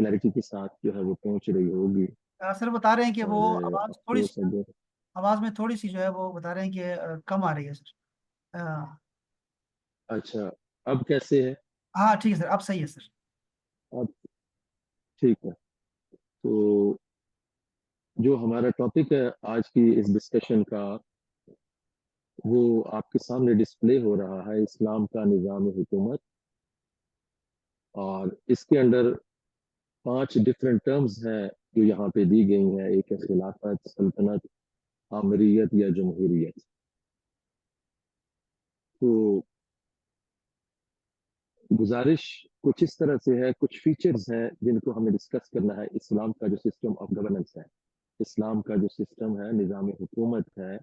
Clarity کے ساتھ جو ہے وہ پہنچ رہی ہوگی. سر بتا رہے ہیں کہ وہ اور آواز of تھوڑی course سی، اگر آواز میں تھوڑی سی جو ہے وہ بتا رہے ہیں کہ کم آ رہی ہے سر. اچھا اب کیسے ہے؟ ہاں ٹھیک ہے سر، اب صحیح ہے سر. اب ٹھیک ہے. تو جو ہمارا ٹاپک ہے آج کی اس ڈسکشن کا وہ آپ کے سامنے ڈسپلے ہو رہا ہے، اسلام کا نظام حکومت. اور اس کے انڈر 5 ڈفرینٹ ٹرمز ہیں جو یہاں پہ دی گئی ہیں. ایک ہے خلافت، سلطنت، آمریت یا جمہوریت. تو گزارش کچھ اس طرح سے ہے، کچھ فیچرز ہیں جن کو ہمیں ڈسکس کرنا ہے. اسلام کا جو سسٹم آف گورننس ہے، اسلام کا جو سسٹم ہے، نظام حکومت ہے،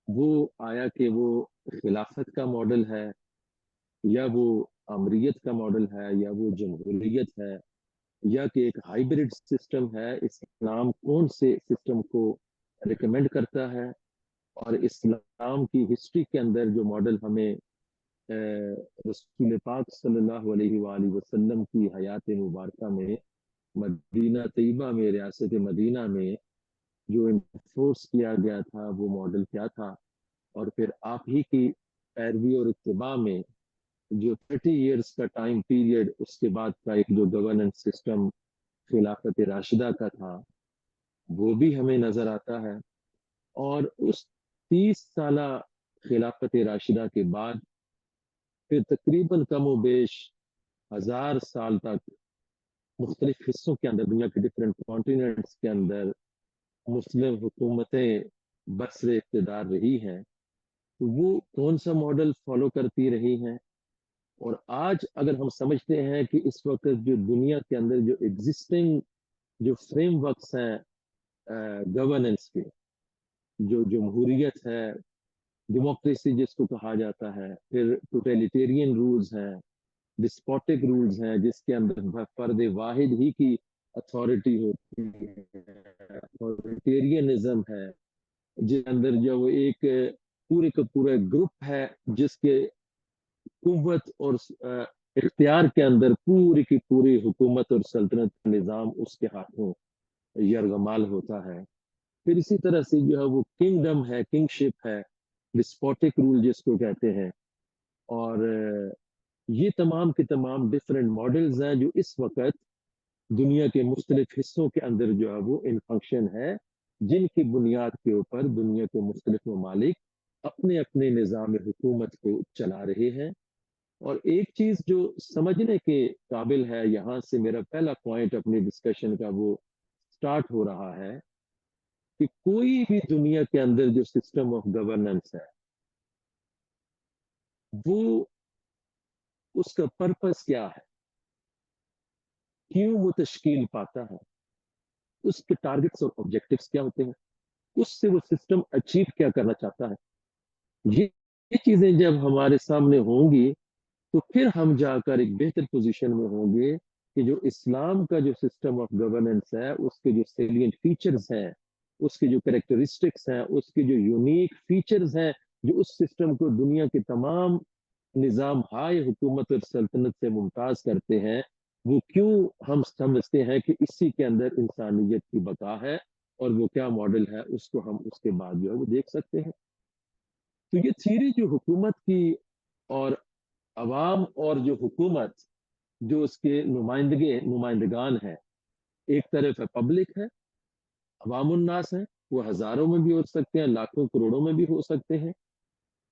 وہ آیا کہ وہ خلافت کا ماڈل ہے یا وہ آمریت کا ماڈل ہے یا وہ جمہوریت ہے یا کہ ایک ہائیبرڈ سسٹم ہے. اسلام کون سے سسٹم کو ریکمینڈ کرتا ہے؟ اور اسلام کی ہسٹری کے اندر جو ماڈل ہمیں رسول پاک صلی اللہ علیہ وآلہ وسلم کی حیات مبارکہ میں مدینہ طیبہ میں، ریاست مدینہ میں جو انفورس کیا گیا تھا وہ ماڈل کیا تھا. اور پھر آپ ہی کی پیروی اور اتباع میں جو 30 ایئرس کا ٹائم پیریڈ اس کے بعد کا ایک جو گورننس سسٹم خلافت راشدہ کا تھا وہ بھی ہمیں نظر آتا ہے. اور اس 30 سالہ خلافت راشدہ کے بعد پھر تقریباً کم و بیش 1000 سال تک مختلف حصوں کے اندر، دنیا کے ڈفرینٹ کانٹیننٹس کے اندر مسلم حکومتیں برسر اقتدار رہی ہیں. وہ کون سا ماڈل فالو کرتی رہی ہیں؟ اور آج اگر ہم سمجھتے ہیں کہ اس وقت جو دنیا کے اندر جو ایگزسٹنگ جو فریم ورکس ہیں گورننس کے، جو جمہوریت ہے، ڈیموکریسی جس کو کہا جاتا ہے، پھر ٹوٹیلیٹیرین رولز ہیں، ڈسپوٹک رولز ہیں جس کے اندر فرد واحد ہی کی اتھارٹی ہوتی ہے، اتھارٹیرینزم ہے جس کے اندر جو ایک پورے کا پورا گروپ ہے جس کے قوت اور اختیار کے اندر پوری کی پوری حکومت اور سلطنت کا نظام اس کے ہاتھوں یرغمال ہوتا ہے. پھر اسی طرح سے جو ہے وہ کنگڈم ہے، کنگ شپ ہے، ڈسپوٹک رول جس کو کہتے ہیں. اور یہ تمام کے تمام ڈفرینٹ ماڈلز ہیں جو اس وقت دنیا کے مختلف حصوں کے اندر جو ہے وہ ان فنکشن ہے، جن کی بنیاد کے اوپر دنیا کے مختلف ممالک اپنے اپنے نظام حکومت کو چلا رہے ہیں. اور ایک چیز جو سمجھنے کے قابل ہے، یہاں سے میرا پہلا پوائنٹ اپنی ڈسکشن کا وہ سٹارٹ ہو رہا ہے کہ کوئی بھی دنیا کے اندر جو سسٹم آف گورننس ہے وہ اس کا پرپس کیا ہے، کیوں وہ تشکیل پاتا ہے، اس کے ٹارگٹس اور آبجیکٹیوز کیا ہوتے ہیں، اس سے وہ سسٹم اچیو کیا کرنا چاہتا ہے. یہ چیزیں جب ہمارے سامنے ہوں گی تو پھر ہم جا کر ایک بہتر پوزیشن میں ہوں گے کہ جو اسلام کا جو سسٹم آف گورننس ہے اس کے جو سیلینٹ فیچرز ہیں، اس کے جو کریکٹرسٹکس ہیں، اس کے جو یونیک فیچرز ہیں جو اس سسٹم کو دنیا کے تمام نظام ہائے حکومت اور سلطنت سے ممتاز کرتے ہیں، وہ کیوں ہم سمجھتے ہیں کہ اسی کے اندر انسانیت کی بقا ہے اور وہ کیا ماڈل ہے، اس کو ہم اس کے بعد جو ہے وہ دیکھ سکتے ہیں. تو یہ تھیوری جو حکومت کی اور عوام اور جو حکومت جو اس کے نمائندگان ہیں، ایک طرف ہے پبلک ہے، عوام الناس ہیں، وہ ہزاروں میں بھی ہو سکتے ہیں، لاکھوں کروڑوں میں بھی ہو سکتے ہیں.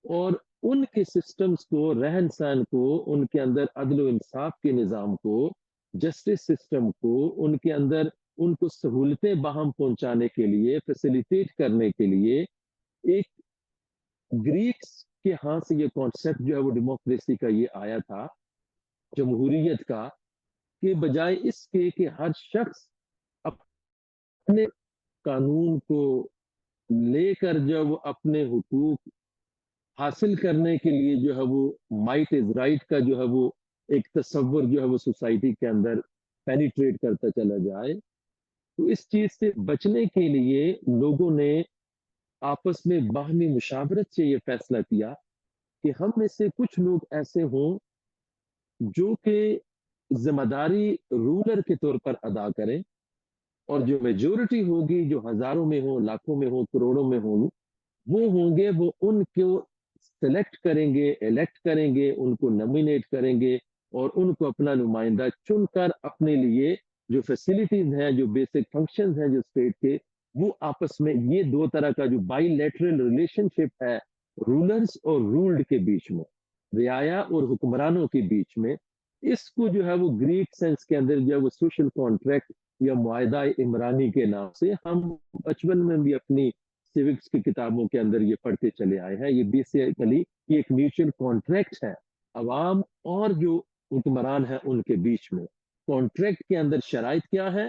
اور ان کے سسٹمز کو، رہن سہن کو، ان کے اندر عدل و انصاف کے نظام کو، جسٹس سسٹم کو، ان کے اندر ان کو سہولتیں باہم پہنچانے کے لیے، فیسیلیٹیٹ کرنے کے لیے ایک گریکس کے ہاں سے یہ کانسیپٹ جو ہے وہ ڈیموکریسی کا یہ آیا تھا، جمہوریت کا، کہ بجائے اس کے کہ ہر شخص اپنے قانون کو لے کر جب اپنے حقوق حاصل کرنے کے لیے جو ہے وہ مائٹ از رائٹ کا جو ہے وہ ایک تصور جو ہے وہ سوسائٹی کے اندر پینیٹریٹ کرتا چلا جائے، تو اس چیز سے بچنے کے لیے لوگوں نے آپس میں باہمی مشاورت سے یہ فیصلہ کیا کہ ہم میں سے کچھ لوگ ایسے ہوں جو کہ ذمہ داری رولر کے طور پر ادا کریں، اور جو میجورٹی ہوگی، جو ہزاروں میں ہو، لاکھوں میں ہو، کروڑوں میں ہوں، وہ ہوں گے، وہ ان کو سلیکٹ کریں گے، الیکٹ کریں گے، ان کو نامینیٹ کریں گے، اور ان کو اپنا نمائندہ چن کر اپنے لیے جو فیسلٹیز ہیں، جو بیسک فنکشنز ہیں جو اسٹیٹ کے، وہ آپس میں یہ دو طرح کا جو بائی لیٹرل ریلیشن شپ ہے رولرز اور رولڈ کے بیچ میں، رعایا اور حکمرانوں کے بیچ میں، اس کو جو ہے وہ گریک سینس کے اندر جو ہے وہ سوشل کانٹریکٹ یا معاہدہ عمرانی کے نام سے ہم بچپن میں بھی اپنی سیوکس کی کتابوں کے اندر یہ پڑھتے چلے آئے ہیں۔ یہ بیسیکلی ایک میوچل کانٹریکٹ ہے عوام اور جو حکمران ہیں ان کے بیچ میں۔ کانٹریکٹ کے اندر شرائط کیا ہے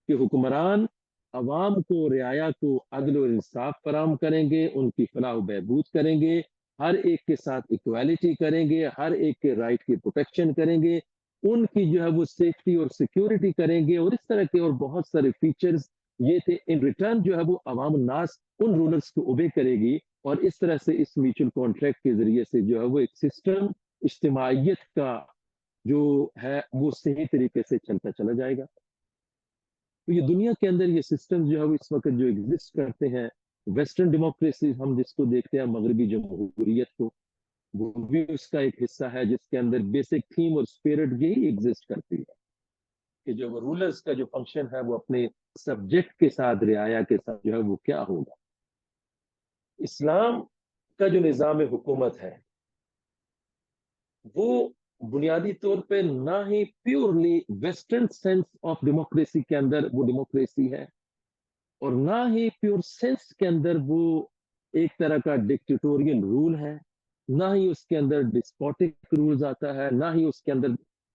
کہ حکمران عوام کو، رعایا کو عدل و انصاف فراہم کریں گے، ان کی فلاح و بہبود کریں گے، ہر ایک کے ساتھ ایکویلٹی کریں گے، ہر ایک کے رائٹ کی پروٹیکشن کریں گے، ان کی جو ہے وہ سیفٹی اور سیکیورٹی کریں گے، اور اس طرح کے اور بہت سارے فیچرز یہ تھے۔ ان ریٹرن جو ہے وہ عوام الناس ان رولرز کو اوبے کرے گی، اور اس طرح سے اس میوچل کانٹریکٹ کے ذریعے سے جو ہے وہ ایک سسٹم اجتماعیت کا جو ہے وہ صحیح طریقے سے چلتا چلا جائے گا۔ تو یہ دنیا کے اندر یہ سسٹم جو ہے وہ اس وقت جو ایگزسٹ کرتے ہیں، ویسٹرن ڈیموکریسی ہم جس کو دیکھتے ہیں، مغربی جمہوریت کو، وہ بھی اس کا ایک حصہ ہے، جس کے اندر بیسک تھیم اور اسپرٹ یہی ایگزسٹ کرتی ہے کہ جو رولرز کا جو فنکشن ہے وہ اپنے سبجیکٹ کے ساتھ، رعایا کے ساتھ جو ہے وہ کیا ہوگا۔ اسلام کا جو نظام حکومت ہے وہ بنیادی طور پہ نہ ہی purely western sense of democracy کے اندر وہ ڈیموکریسی ہے، اور نہ ہی پیور سینس کے اندر وہ ایک طرح کا ڈکٹیٹوریل رول ہے، نہ ہی اس کے اندر ڈسپوٹک رولز آتا ہے، نہ ہی اس کے اندر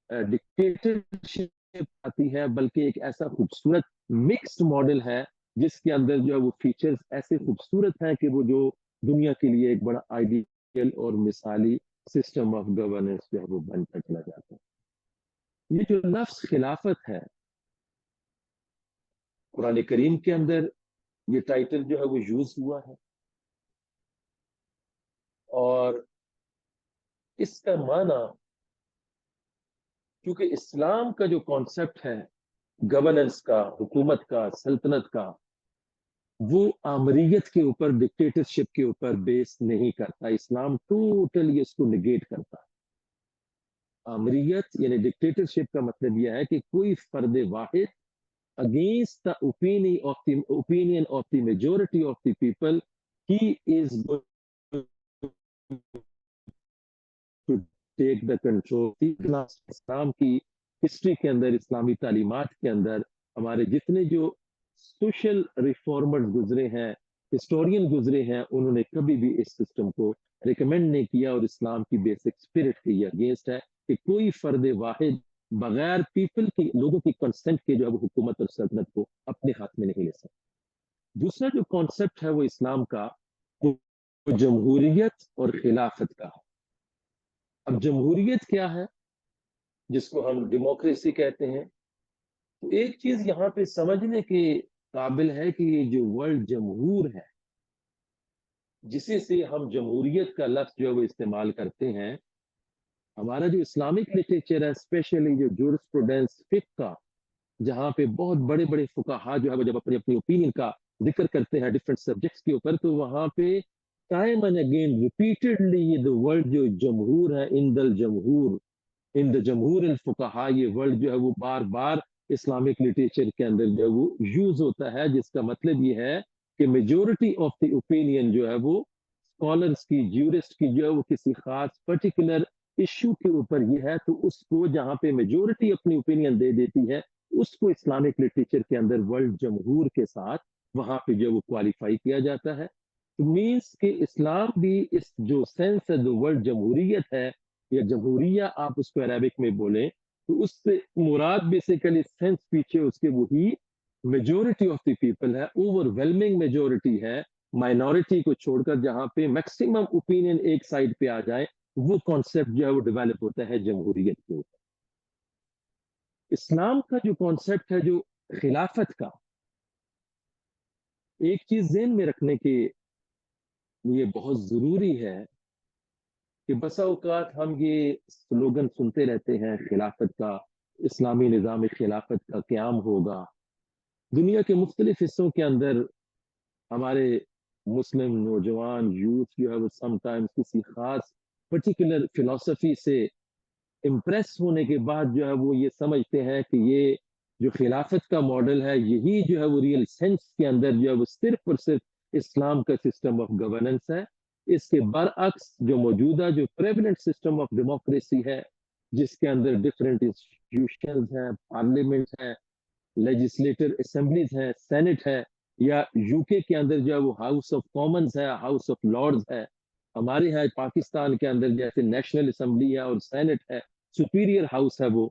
ڈکٹیٹرشپ آتی ہے، بلکہ ایک ایسا خوبصورت مکسڈ ماڈل ہے جس کے اندر جو ہے وہ فیچرز ایسے خوبصورت ہیں کہ وہ جو دنیا کے لیے ایک بڑا آئیڈیل اور مثالی سسٹم آف گورننس جو ہے وہ بنتا چلا جاتا ہے۔ یہ جو لفظ خلافت ہے، قرآن کریم کے اندر یہ ٹائٹل جو ہے وہ یوز ہوا ہے، اور اس کا معنی، کیونکہ اسلام کا جو کانسیپٹ ہے گورننس کا، حکومت کا، سلطنت کا، وہ آمریت کے اوپر، ڈکٹیٹرشپ کے اوپر بیس نہیں کرتا۔ اسلام ٹوٹلی اس کو نگیٹ کرتا ہے۔ آمریت یعنی ڈکٹیٹرشپ کا مطلب یہ ہے کہ کوئی فرد واحد against the opinion of the majority of the people, he is going to take the control۔ اسلام کی ہسٹری کے اندر، اسلامی تعلیمات کے اندر ہمارے جتنے جو سوشل ریفارمرز گزرے ہیں، ہسٹورین گزرے ہیں، انہوں نے کبھی بھی اس سسٹم کو ریکمینڈ نہیں کیا، اور اسلام کی بیسک اسپرٹ کے یہ اگینسٹ ہے کہ کوئی فرد واحد بغیر پیپل کی، لوگوں کی کنسنٹ کے جو ہے وہ حکومت اور سلطنت کو اپنے ہاتھ میں نہیں لے سکتا۔ دوسرا جو کانسیپٹ ہے وہ اسلام کا، وہ جمہوریت اور خلافت کا ہے۔ اب جمہوریت کیا ہے، جس کو ہم ڈیموکریسی کہتے ہیں، تو ایک چیز یہاں پہ سمجھنے کے قابل ہے کہ یہ جو ورڈ جمہور ہے، جسے سے ہم جمہوریت کا لفظ جو ہے وہ استعمال کرتے ہیں، ہمارا جو اسلامک لٹریچر ہے، اسپیشلی جو جورسپروڈنس، فقہ کا، جہاں پہ بہت بڑے بڑے فقہا جو ہے وہ جب اپنی اپنی اوپینین کا ذکر کرتے ہیں ڈفرینٹ سبجیکٹس کے اوپر، تو وہاں پہ ٹائم اینڈ اگین ریپیٹڈلی یہ دو ورڈ جو جمہور ہے، ان دا جمہور الفقہا، یہ ورڈ جو ہے وہ بار بار اسلامک لٹریچر کے اندر جو ہے وہ یوز ہوتا ہے، جس کا مطلب یہ ہے کہ میجورٹی آف دی اوپینین جو ہے وہ اسکالرس کی، جیورسٹ کی جو ہے وہ کسی خاص پرٹیکولر ایشو کے اوپر یہ ہے، تو اس کو جہاں پہ میجورٹی اپنی اوپینین دے دیتی ہے، اس کو اسلامک لٹریچر کے اندر ورلڈ جمہور کے ساتھ وہاں پہ جو وہ کوالیفائی کیا جاتا ہے۔ تو مینس کہ اسلام بھی اس جو سینس ہے، جو ورلڈ جمہوریت ہے یا جمہوریہ آپ اس کو عربک میں بولیں، تو اس سے مراد بیسیکلی سینس پیچھے اس کے وہی میجورٹی آف دی پیپل ہے، اوور ویلمنگ میجورٹی ہے، مائنورٹی کو چھوڑ کر جہاں پہ میکسیمم اوپینین ایک سائڈ پہ آ جائے، وہ کانسیپٹ جو ہے وہ ڈیولپ ہوتا ہے جمہوریت کے اوپر۔ اسلام کا جو کانسیپٹ ہے جو خلافت کا، ایک چیز ذہن میں رکھنے کے لیے بہت ضروری ہے کہ بسا اوقات ہم یہ سلوگن سنتے رہتے ہیں خلافت کا، اسلامی نظام خلافت کا قیام ہوگا. دنیا کے مختلف حصوں کے اندر ہمارے مسلم نوجوان یوتھ جو ہے وہ سم ٹائمز کسی خاص پرٹیکولر فلسفی سے امپریس ہونے کے بعد جو ہے وہ یہ سمجھتے ہیں کہ یہ جو خلافت کا ماڈل ہے یہی جو ہے وہ ریئل سینس کے اندر جو ہے وہ صرف اور صرف اسلام کا سسٹم آف گورننس ہے. اس کے برعکس جو موجودہ جو پریویلنٹ سسٹم آف ڈیموکریسی ہے جس کے اندر ڈفرینٹ انسٹیٹیوشنز ہیں, پارلیمنٹ ہیں, لیجسلیٹر اسمبلیز ہیں, سینٹ ہے, یا یو کے اندر جو ہے وہ ہاؤس آف کامنز ہے, ہاؤس آف لارڈز ہے. ہمارے یہاں پاکستان کے اندر جیسے نیشنل اسمبلی ہے اور سینٹ ہے, سپیریئر ہاؤس ہے وہ.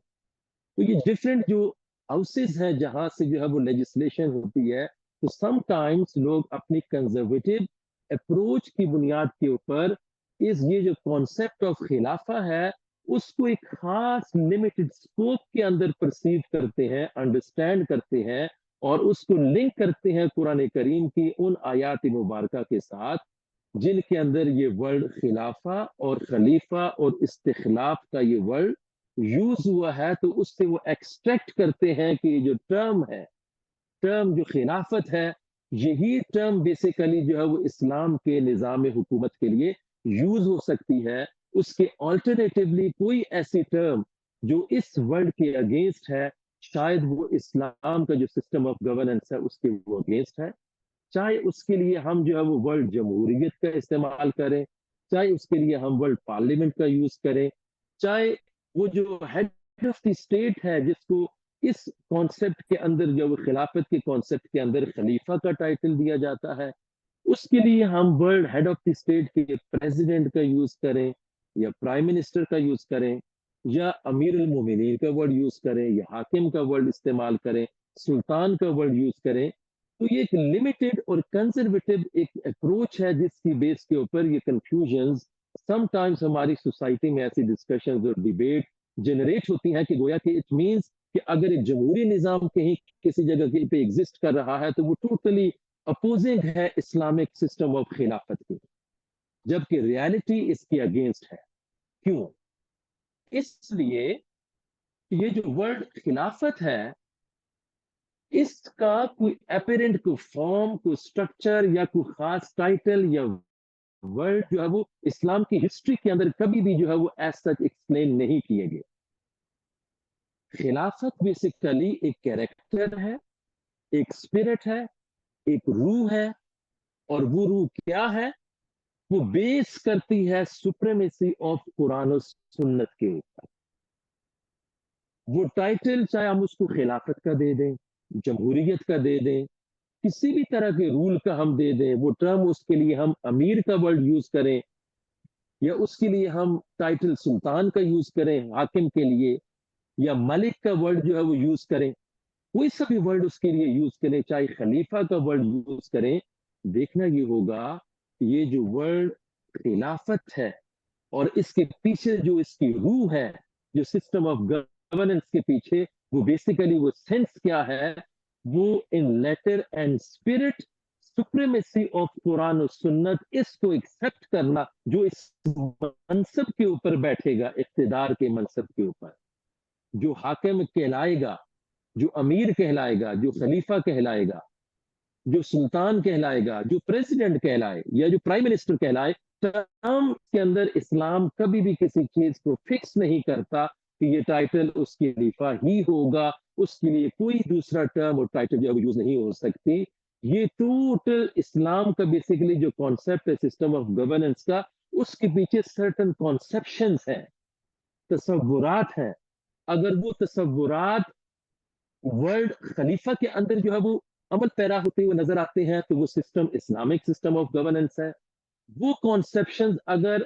تو یہ ڈفرینٹ جو ہاؤسز ہیں جہاں سے جو ہے وہ لیجسلیشن ہوتی ہے, تو سم ٹائمز لوگ اپنی کنزرویٹو اپروچ کی بنیاد کے اوپر یہ جو کانسیپٹ آف خلافہ ہے اس کو ایک خاص لمیٹڈ اسکوپ کے اندر پرسیو کرتے ہیں, انڈرسٹینڈ کرتے ہیں, اور اس کو لنک کرتے ہیں قرآن کریم کی ان آیات مبارکہ کے ساتھ جن کے اندر یہ ورڈ خلافہ اور خلیفہ اور استخلاف کا یہ ورڈ یوز ہوا ہے. تو اس سے وہ ایکسٹریکٹ کرتے ہیں کہ یہ جو ٹرم جو خلافت ہے یہی ٹرم بیسیکلی جو ہے وہ اسلام کے نظام حکومت کے لیے یوز ہو سکتی ہے. اس کے آلٹرنیٹیولی کوئی ایسی ٹرم جو اس ورڈ کے اگینسٹ ہے شاید وہ اسلام کا جو سسٹم آف گورننس ہے اس کے وہ اگینسٹ ہے. چاہے اس کے لیے ہم جو ہے وہ ورلڈ جمہوریت کا استعمال کریں, چاہے اس کے لیے ہم ورلڈ پارلیمنٹ کا یوز کریں, چاہے وہ جو ہیڈ آف دی اسٹیٹ ہے جس کو اس کانسیپٹ کے اندر جو وہ خلافت کے کانسیپٹ کے اندر خلیفہ کا ٹائٹل دیا جاتا ہے اس کے لیے ہم world head of the state کے پریزیڈنٹ کا یوز کریں یا پرائم منسٹر کا یوز کریں یا امیر المومنین کا ورڈ یوز کریں یا حاکم کا ورڈ استعمال کریں, سلطان کا ورڈ یوز کریں. تو یہ ایک لمیٹڈ اور کنزرویٹو ایک اپروچ ہے جس کی بیس کے اوپر یہ کنفیوژنز سم ٹائمز ہماری سوسائٹی میں ایسی ڈسکشنز اور ڈیبیٹ جنریٹ ہوتی ہیں کہ گویا کہ اٹ مینس کہ اگر ایک جمہوری نظام کہیں کسی جگہ پہ ایگزسٹ کر رہا ہے تو وہ ٹوٹلی اپوزنگ ہے اسلامک سسٹم آف خلافت کے, جبکہ ریالٹی اس کے اگینسٹ ہے. کیوں؟ اس لیے یہ جو ورڈ خلافت ہے اس کا کوئی اپیرنٹ کوئی فارم کوئی سٹرکچر یا کوئی خاص ٹائٹل یا ورڈ جو ہے وہ اسلام کی ہسٹری کے اندر کبھی بھی جو ہے وہ ایز سچ ایکسپلین نہیں کیے گئے. خلافت بیسیکلی ایک کیریکٹر ہے, ایک اسپرٹ ہے, ایک روح ہے, اور وہ روح کیا ہے؟ وہ بیس کرتی ہے سپریمیسی آف قرآن و سنت کے اوپر. وہ ٹائٹل چاہے ہم اس کو خلافت کا دے دیں, جمہوریت کا دے دیں, کسی بھی طرح کے رول کا ہم دے دیں, وہ ٹرم اس کے لیے ہم امیر کا ورڈ یوز کریں یا اس کے لیے ہم ٹائٹل سلطان کا یوز کریں حاکم کے لیے, یا ملک کا ورڈ جو ہے وہ یوز کریں, کوئی سا بھی ورڈ اس کے لیے یوز کریں, چاہے خلیفہ کا ورڈ یوز کریں, دیکھنا یہ ہوگا کہ یہ جو ورڈ خلافت ہے اور اس کے پیچھے جو اس کی روح ہے, جو سسٹم آف گورننس کے پیچھے وہ بیسیکلی وہ سینس کیا ہے, وہ in letter and spirit supremacy of Quran و سنت, اس کو ایکسپٹ کرنا جو اس منصب کے اوپر بیٹھے گا, اقتدار کے منصب کے اوپر, جو حاکم کہلائے گا, جو امیر کہلائے گا, جو خلیفہ کہلائے گا, جو سلطان کہلائے گا, جو پریزیڈنٹ کہلائے یا جو پرائم منسٹر کہلائے, ٹرم کے اندر اسلام کبھی بھی کسی چیز کو فکس نہیں کرتا کہ یہ ٹائٹل اس کے خلیفہ ہی ہوگا, اس کے لیے کوئی دوسرا ٹرم اور ٹائٹل جو ہے یوز نہیں ہو سکتی. یہ ٹوٹل اسلام کا بیسیکلی جو کانسیپٹ ہے سسٹم آف گورننس کا, اس کے پیچھے سرٹن کانسیپشنز ہیں, تصورات ہیں. اگر وہ تصورات ورلڈ خلیفہ کے اندر جو ہے وہ عمل پیرا ہوتے ہوئے نظر آتے ہیں تو وہ system Islamic system of governance ہے. وہ کانسیپشنز اگر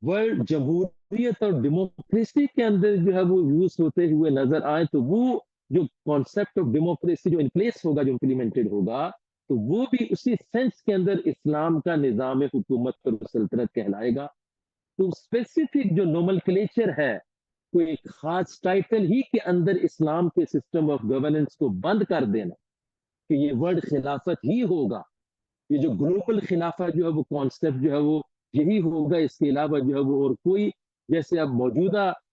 ورلڈ جمہوریت اور ڈیموکریسی کے اندر جو ہے وہ یوز ہوتے ہوئے نظر آئے تو وہ جو کانسیپٹ آف ڈیموکریسی جو ان پلیس ہوگا, جو امپلیمنٹڈ ہوگا, تو وہ بھی اسی سینس کے اندر اسلام کا نظام حکومت اور سلطنت کہلائے گا. تو اسپیسیفک جو نومنکلیچر ہے, کوئی ایک خاص ٹائٹل ہی کے اندر اسلام کے سسٹم آف گورننس کو بند کر دینا کہ یہ ورڈ خلافت ہی ہوگا, یہ جو گلوبل خلافہ جو ہے وہ کانسیپٹ جو ہے وہ یہی ہوگا, اس کے علاوہ جو ہے وہ اور کوئی, جیسے اب موجودہ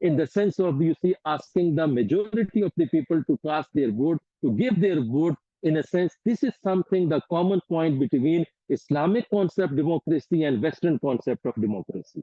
in the sense of you see asking the majority of the people to cast their vote, to give their vote. In a sense, this is something, the common point between Islamic concept democracy and Western concept of democracy.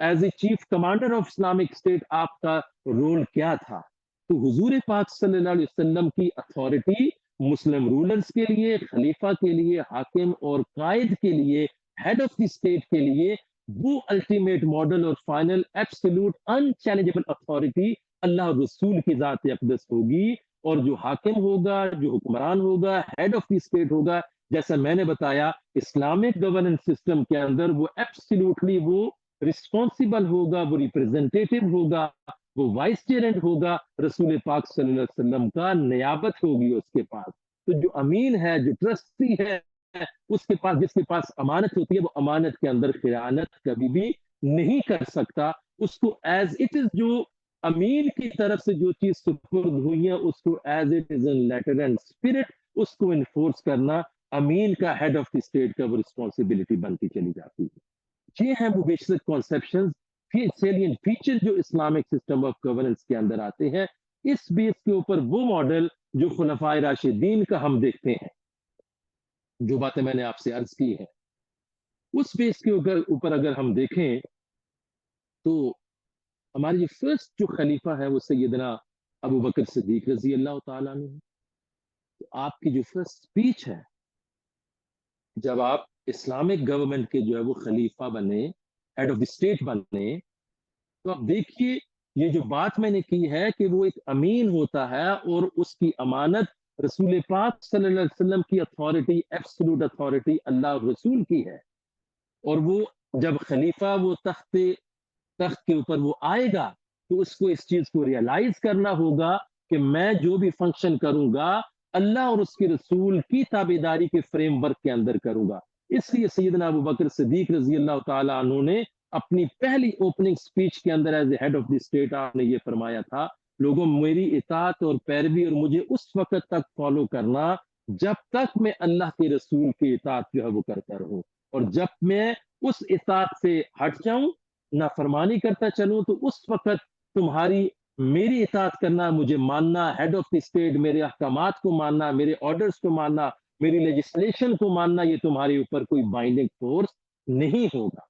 As a chief commander of Islamic state آپ کا role کیا تھا؟ تو حضور پاک صلی اللہ علیہ وسلم کی اتھارٹی مسلم رولرز کے لیے، خلیفہ کے لیے، حاکم اور قائد کے لیے، ہیڈ آف دی اسٹیٹ کے لیے وہ الٹیمیٹ ماڈل اور فائنل ایبسولوٹ انچیلنجبل اتھارٹی اللہ اور رسول کی ذات اقدس ہوگی. اور جو حاکم ہوگا، جو حکمران ہوگا، ہیڈ آف دی اسٹیٹ ہوگا، جیسا میں نے بتایا اسلامک گورننس سسٹم کے اندر وہ ایبسولوٹلی وہ رسپانسیبل ہوگا، وہ ریپرزینٹیٹو ہوگا، وہ وائس چیئرمین ہوگا، رسول پاک صلی اللہ علیہ وسلم کا نیابت ہوگی اس کے پاس. تو جو امین ہے، جو ٹرسٹی ہے، اس کے پاس، جس کے پاس امانت ہوتی ہے، وہ امانت کے اندر خیانت کبھی بھی نہیں کر سکتا. اس کو ایز اٹ از، جو امین کی طرف سے جو چیز سپرد ہوئی ہے، اس کو as it is in letter and spirit اس کو انفورس کرنا امین کا، ہیڈ آف دی اسٹیٹ کا وہ رسپانسبلٹی بنتی چلی جاتی ہے. یہ ہیں وہ بیسک کانسیپشنز، سیلین فیچر جو اسلامک سسٹم آف گورننس کے اندر آتے ہیں. اس بیس کے اوپر وہ ماڈل جو خلفائے راشدین کا ہم دیکھتے ہیں، جو باتیں میں نے آپ سے عرض کی ہیں، اس بیس کے اوپر اگر ہم دیکھیں تو ہماری جو فرسٹ جو خلیفہ ہے وہ سیدنا ابو بکر صدیق رضی اللہ تعالیٰ عنہ. تو آپ کی جو فرسٹ سپیچ ہے جب آپ اسلامک گورنمنٹ کے جو ہے وہ خلیفہ بنے، ہیڈ آف دی اسٹیٹ بنے، تو آپ دیکھیے یہ جو بات میں نے کی ہے کہ وہ ایک امین ہوتا ہے اور اس کی امانت رسول پاک صلی اللہ علیہ وسلم کی اتھارٹی، ایبسولوٹ اتھارٹی اللہ اور رسول کی ہے. اور وہ جب خلیفہ وہ تخت کے اوپر وہ آئے گا تو اس کو اس چیز کو ریئلائز کرنا ہوگا کہ میں جو بھی فنکشن کروں گا اللہ اور اس کے رسول کی تابعداری کے فریم ورک کے اندر کروں گا. اس لیے سیدنا ابو بکر صدیق رضی اللہ تعالیٰ عنہ نے اپنی پہلی اوپننگ سپیچ کے اندر as a head of the state آپ نے یہ فرمایا تھا، لوگوں میری اطاعت اور پیروی اور مجھے اس وقت تک فالو کرنا جب تک میں اللہ کے رسول کی اطاعت جو ہے وہ کرتا رہوں، اور جب میں اس اطاعت سے ہٹ جاؤں، نافرمانی کرتا چلوں، تو اس وقت تمہاری میری اطاعت کرنا، مجھے ماننا، ہیڈ آف دی اسٹیٹ، میرے احکامات کو ماننا، میرے آرڈرز کو ماننا، میری لیجسلیشن کو ماننا، یہ تمہارے اوپر کوئی بائنڈنگ فورس نہیں ہوگا.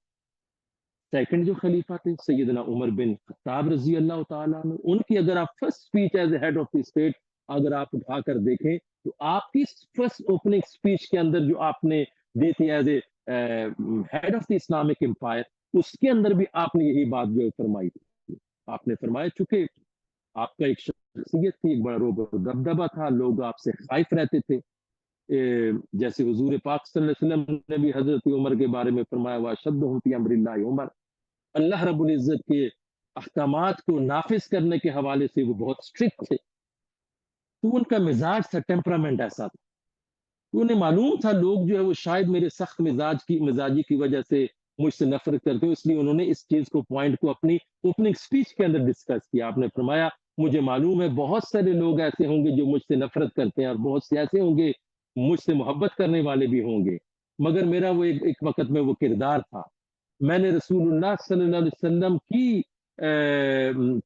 سیکنڈ جو خلیفہ تھے سیدنا عمر بن خطاب رضی اللہ تعالیٰ عنہ، ان کی اگر آپ first speech as a head of the state اگر آپ اٹھا کر دیکھیں تو آپ کی فرسٹ اوپننگ سپیچ کے اندر جو آپ نے دی تھی as a head of the Islamic empire, اس کے اندر بھی آپ نے یہی بات جو فرمائی تھی. آپ نے فرمایا چونکہ آپ کا ایک شخصیت تھی، ایک بڑا روب و دبدبہ تھا، لوگ آپ سے خائف رہتے تھے. جیسے حضور پاک صلی اللہ علیہ وسلم نے بھی حضرت عمر کے بارے میں فرمایا وَأَشَدُّهُمْ فِي أَمْرِ اللَّهِ عمر، اللہ رب العزت کے احکامات کو نافذ کرنے کے حوالے سے وہ بہت اسٹرکٹ تھے. تو ان کا مزاج تھا، ٹیمپرامنٹ ایسا تھا. تو انہیں معلوم تھا لوگ جو ہے وہ شاید میرے سخت مزاجی کی وجہ سے مجھ سے نفرت کرتے ہو، اس لیے انہوں نے اس چیز کو پوائنٹ کو اپنی اوپننگ سپیچ کے اندر ڈسکس کیا. آپ نے فرمایا مجھے معلوم ہے بہت سارے لوگ ایسے ہوں گے جو مجھ سے نفرت کرتے ہیں، اور بہت سے ایسے ہوں گے مجھ سے محبت کرنے والے بھی ہوں گے، مگر میرا وہ ایک وقت میں وہ کردار تھا. میں نے رسول اللہ صلی اللہ علیہ وسلم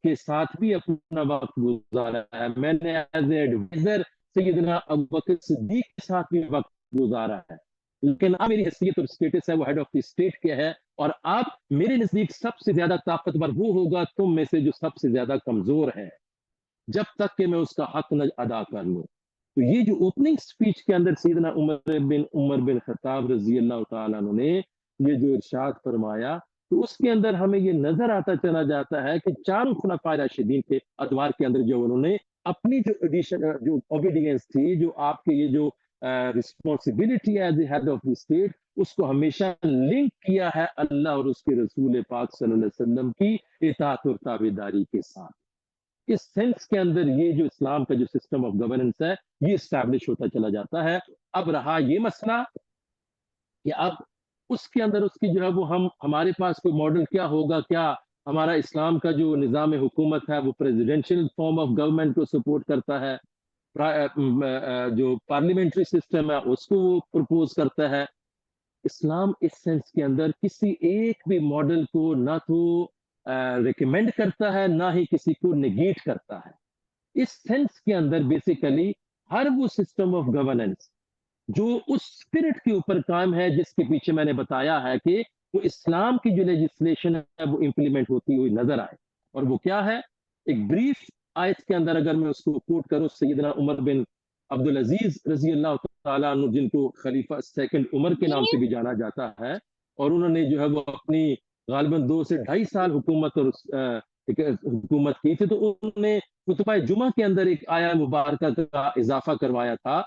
کے ساتھ بھی اپنا وقت گزارا ہے، میں نے ایز اے ایڈوائزر سیدنا ابو بکر صدیق کے ساتھ بھی وقت گزارا ہے. لیکن اب میری حیثیت اور اسٹیٹس ہے وہ ہیڈ آف دی اسٹیٹ کیا ہے، اور آپ میرے نزدیک سب سے زیادہ طاقتور وہ ہوگا تم میں سے جو سب سے زیادہ کمزور ہے، جب تک کہ میں اس کا حق نہ ادا کر لوں. تو یہ جو اوپننگ سپیچ کے اندر سیدنا عمر بن خطاب رضی اللہ تعالیٰ عنہ نے یہ جو ارشاد فرمایا، تو اس کے اندر ہمیں یہ نظر آتا چلا جاتا ہے کہ چاروں خلفائے راشدین کے ادوار کے اندر جو انہوں نے اپنی جو اوبیڈینس تھی، جو آپ کے یہ جو responsibility as a head of the state, اس کو ہمیشہ لنک کیا ہے اللہ اور اس کے رسول پاک صلی اللہ علیہ وسلم کی اطاعت اور تابعداری کے ساتھ. اس سینس کے اندر یہ جو اسلام کا جو سسٹم آف گورننس ہے یہ اسٹیبلش ہوتا چلا جاتا ہے. اب رہا یہ مسئلہ کہ اب اس کے اندر اس کی جو ہے وہ ہمارے پاس کوئی ماڈل کیا ہوگا، کیا ہمارا اسلام کا جو نظام حکومت ہے وہ پریزیڈنشل فارم آف گورنمنٹ کو سپورٹ کرتا ہے، جو پارلیمنٹری سسٹم ہے اس کو وہ پرپوز کرتا ہے. اسلام اس سینس کے اندر کسی ایک بھی ماڈل کو نہ تو ریکمینڈ کرتا ہے، نہ ہی کسی کو نیگیٹ کرتا ہے. اس سینس کے اندر بیسیکلی ہر وہ سسٹم آف گورننس جو اس اسپرٹ کے اوپر قائم ہے جس کے پیچھے میں نے بتایا ہے کہ وہ اسلام کی جو لیجسلیشن ہے وہ امپلیمنٹ ہوتی ہوئی نظر آئے. اور وہ کیا ہے؟ ایک بریف آیت کے اندر اگر میں اس کو کوٹ کروں، سیدنا عمر بن عبدالعزیز رضی اللہ تعالیٰ عنہ، جن کو خلیفہ سیکنڈ عمر کے نام سے بھی جانا جاتا ہے، اور انہوں نے جو ہے وہ اپنی غالباً 2 سے 2.5 سال حکومت کی تھی، تو انہوں نے خطبہ جمعہ کے اندر ایک آیا مبارکہ کا اضافہ کروایا تھا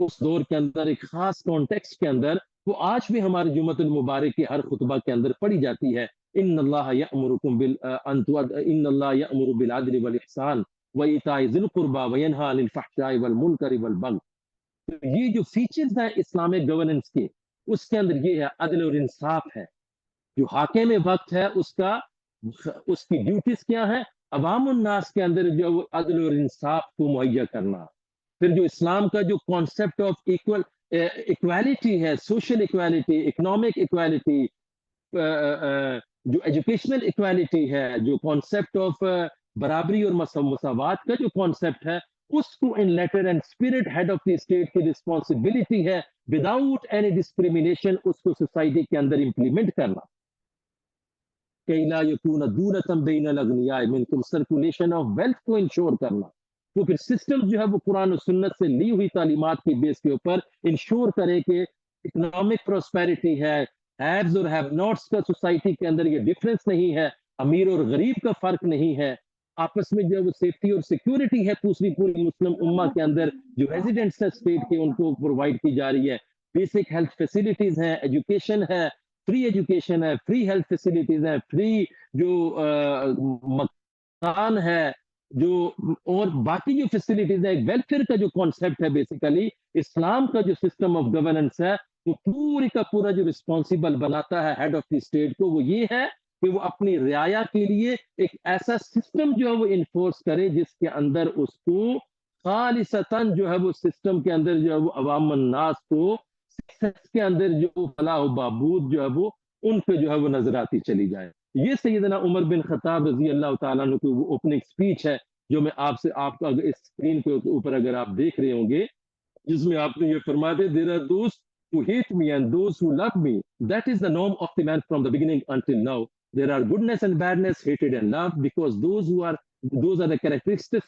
اس دور کے اندر، ایک خاص کانٹیکسٹ کے اندر. وہ آج بھی ہمارے جمعۃ المبارک کے ہر خطبہ کے اندر پڑھی جاتی ہے. ان اللہ یأمر بالعدل والاحسان وایتاء ذی القربى وینہی عن الفحشاء والمنکر والبغی. یہ جو فیچرز ہیں اسلامک گورننس کے، اس کے اندر یہ ہے عدل اور انصاف ہے. جو حاکم وقت ہے اس کی ڈیوٹیز کیا ہے؟ عوام الناس کے اندر جو وہ عدل اور انصاف کو مہیا کرنا. پھر جو اسلام کا جو کانسیپٹ آف ایکویلٹی ہے، سوشل ایکویلٹی، اکنامک ایکویلٹی، جو ایجوکیشنل ایکویلٹی ہے، جو کانسیپٹ آف برابری اور مساوات کا جو کانسیپٹ ہے، اس کو in letter and spirit head of the state کی رسپانسبلٹی ہے وداؤٹ اینی ڈسکریمنیشن اس کو سوسائٹی کے اندر امپلیمنٹ کرنا. کئی لا یکون دولۃ بین الاغنیاء منکم، سرکولیشن آف ویلتھ کو انشور کرنا. تو پھر سسٹم جو ہے وہ قرآن و سنت سے لی ہوئی تعلیمات کی بیس کے اوپر انشور کرے کہ اکنامک پراسپیرٹی ہے، ہیوز اور ہیو ناٹس کا سوسائٹی کے اندر یہ ڈفرنس نہیں ہے، امیر اور غریب کا فرق نہیں ہے، آپس میں جو ہے وہ سیفٹی اور سیکیورٹی ہے دوسری پوری مسلم امہ کے اندر جو ریزیڈنٹس ہے اسٹیٹ کے ان کو پرووائڈ کی جا رہی ہے. بیسک ہیلتھ فیسلٹیز ہیں، ایجوکیشن ہے، فری ایجوکیشن ہے، فری ہیلتھ فیسلٹیز ہیں، فری جو مکان ہے، جو اور باقی جو فیسلٹیز ہے. ویلفیئر کا جو کانسیپٹ ہے بیسیکلی اسلام کا جو سسٹم آف گورننس ہے وہ پوری کا پورا جو رسپانسبل بناتا ہے ہیڈ آف دی اسٹیٹ کو، وہ یہ ہے کہ وہ اپنی رعایا کے لیے ایک ایسا سسٹم جو ہے وہ انفورس کرے جس کے اندر اس کو خالصتاً جو ہے وہ سسٹم کے اندر جو ہے وہ عوام الناس کو کے اندر جو فلاح و بہبود جو ہے وہ ان پہ جو ہے وہ نظر آتی چلی جائے. یہ سیدنا عمر بن خطاب رضی اللہ تعالیٰ عنہ کی وہ اوپننگ اسپیچ ہے جو میں آپ کا اس اسکرین کے اوپر اگر آپ دیکھ رہے ہوں گے، جس میں آپ نے یہ فرماتے there are those who hate me and those who love me. That is the norm of the man from the beginning until now. There are goodness and badness, hatred and love, because those are the characteristics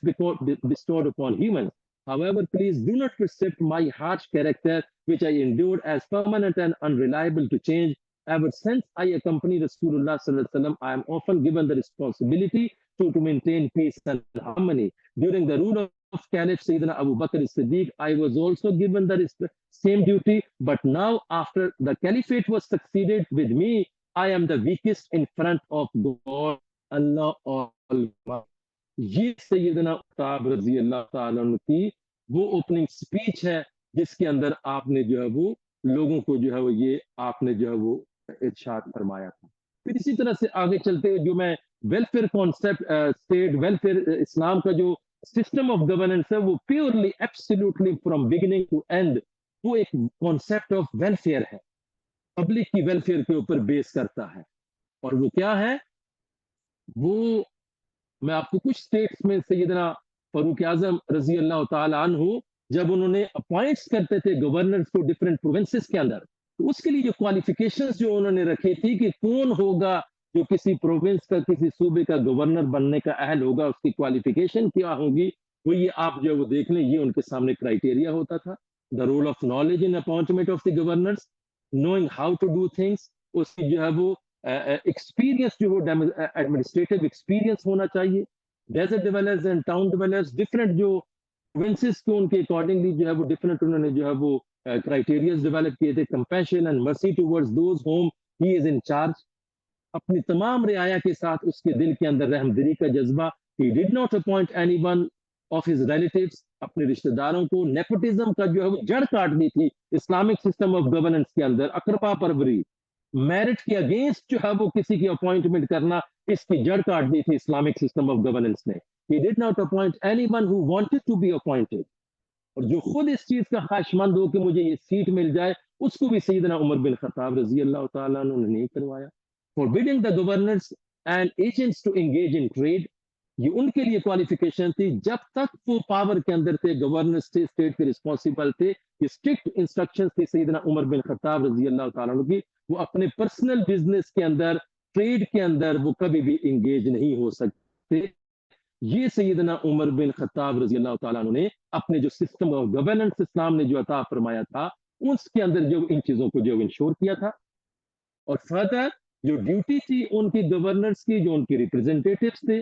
bestowed upon humans. However, please do not accept my harsh character, which I endured as permanent and unreliable to change. Ever since I accompany Rasulullah sallallahu alaihi wasallam, I am often given the responsibility to maintain peace and harmony. During the rule of Caliph Sayyidina Abu Bakr as-Siddiq, I was also given the same duty, but now after the caliphate was succeeded with me, I am the weakest in front of God, Allah Almighty. یہ سیدنا خطاب رضی اللہ تعالیٰ عنہ کی وہ opening speech ہے جس کے اندر آپ نے جو ہے وہ لوگوں کو جو ہے وہ یہ آپ نے جو ہے وہ ارشاد فرمایا تھا. پھر اسی طرح سے آگے چلتے ہوئے جو میں welfare concept state welfare Islam کا جو سسٹم آف گورننس ہے وہ purely absolutely from beginning to end وہ ایک کانسیپٹ آف ویلفیئر ہے، پبلک کی ویلفیئر کے اوپر بیس کرتا ہے. اور وہ کیا ہے؟ وہ میں آپ کو کچھ اسٹیٹس میں سیدنا فاروق اعظم رضی اللہ تعالیٰ عنہ جب انہوں نے اپوائنٹس کرتے تھے گورنرز کو ڈفرینٹ پروونسز کے اندر، تو اس کے لیے جو کوالیفیکیشنز جو انہوں نے رکھی تھی کہ کون ہوگا جو کسی پروونس کا کسی صوبے کا گورنر بننے کا اہل ہوگا، اس کی کوالیفیکیشن کیا ہوگی، وہ یہ آپ جو وہ دیکھ لیں، یہ ان کے سامنے کرائیٹیریا ہوتا تھا. The role of knowledge in appointment of the governors, knowing how to do things, اس کی جو ہے وہ ایکسپیرینس جو ہے ایڈمنسٹریٹو ایکسپیرینس ہونا چاہیے. Desert dwellers and town dwellers different جو پروونسز کو ان کے اکارڈنگلی جو ہے وہ ڈفرینٹ انہوں نے جو ہے وہ کرائیٹیریاز ڈیولپ کیے تھے. Compassion and mercy towards those whom he is in charge, اپنی تمام رعایا کے ساتھ اس کے دل کے اندر رحم دلی کا جذبہ. He did not appoint any one of his relatives, اپنے رشتہ داروں کو. نیپوٹزم کا جو ہے وہ جڑ کاٹ دی تھی اسلامک سسٹم آف گورننس کے اندر. اقربا پروری، میرٹ کے اگینسٹ جو ہے وہ کسی کی اپوائنٹمنٹ کرنا، اس کی جڑ کاٹ دی تھی اسلامک سسٹم آف گورننس نے. He did not appoint anyone who wanted to be appointed. اور جو خود اس چیز کا خواہش مند ہو کہ مجھے یہ سیٹ مل جائے، اس کو بھی سیدنا عمر بن خطاب رضی اللہ تعالیٰ عنہ نے نہیں کروایا. Forbidding the governors and agents to engage in trade، یہ ان کے لیے کوالیفیکیشن تھی جب تک وہ پاور کے اندر تھے، گورنرز تھے، اسٹیٹ کے رسپانسبل تھے. یہ اسٹرکٹ انسٹرکشن تھی سیدنا عمر بن خطاب رضی اللہ تعالیٰ عنہ کی. وہ اپنے پرسنل بزنس کے اندر، ٹریڈ کے اندر وہ کبھی بھی انگیج نہیں ہو سکتے. یہ سیدنا عمر بن خطاب رضی اللہ تعالیٰ عنہ نے اپنے جو سسٹم آف گورننس اسلام نے جو عطا فرمایا تھا اس کے اندر جو ان چیزوں کو جو انشور کیا تھا. اور فردر جو ڈیوٹی تھی ان کی گورنرز کی، جو ان کے ریپرزینٹیٹیوز تھے،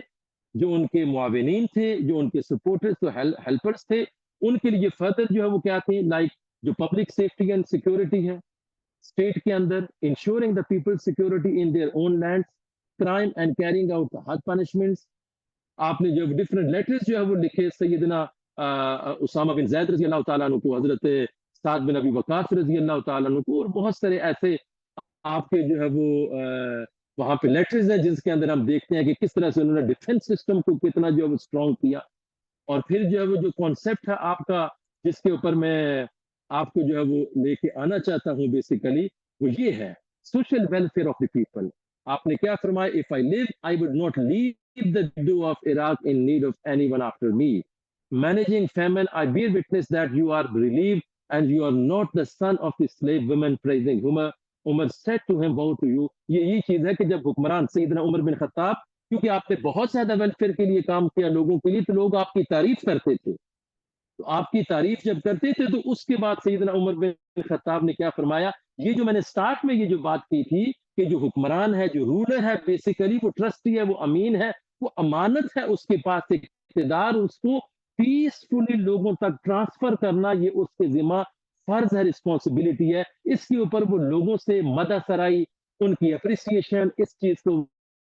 جو ان کے معاونین تھے، جو ان کے سپورٹرز ہیلپرز تھے، ان کے لیے فردر جو ہے وہ کیا تھے، لائک جو پبلک سیفٹی اینڈ سیکورٹی ہے اسٹیٹ کے اندر، ensuring the people security in their own land, crime and carrying out hard punishments. آپ نے جو ڈفرنٹ لیٹرز جو ہے وہ لکھے سیدنا اسامہ بن زید رضی اللہ تعالیٰ عنہ کو، حضرت سعد بن ابی وقاص رضی اللہ تعالیٰ عنہ کو، اور بہت سارے ایسے آپ کے جو ہے وہ وہاں پہ لیٹرز ہیں جس کے اندر ہم دیکھتے ہیں کہ کس طرح سے انہوں نے ڈیفنس سسٹم کو کتنا جو ہے وہ اسٹرانگ کیا. اور پھر جو ہے وہ جو کانسیپٹ ہے آپ کا جس کے اوپر میں آپ کو جو ہے وہ لے کے آنا چاہتا ہوں بیسیکلی، وہ یہ ہے social welfare of the people. آپ نے کیا فرمایا، if I live I would not leave the widow of Iraq in need of anyone after me. Managing famine, I bear witness that you are relieved and you are not the son of the slave women praising whom Umar said to him, woe to you. یہی چیز ہے کہ جب حکمران سیدنا عمر بن خطاب، کیونکہ آپ نے بہت زیادہ ویلفیئر کے لیے کام کیا لوگوں کے لیے، تو لوگ آپ کی تعریف کرتے تھے. تو آپ کی تعریف جب کرتے تھے تو اس کے بعد سیدنا عمر بن خطاب نے کیا فرمایا، یہ جو میں نے سٹارٹ میں یہ جو بات کی تھی کہ جو حکمران ہے، جو رولر ہے، بیسیکلی وہ ٹرسٹی ہے، وہ امین ہے، وہ امانت ہے اس کے پاس اقتدار، اس کو پیسفلی لوگوں تک ٹرانسفر کرنا یہ اس کے ذمہ فرض ہے، رسپانسبلٹی ہے. اس کے اوپر وہ لوگوں سے مدد سرائی، ان کی اپریسیشن، اس چیز کو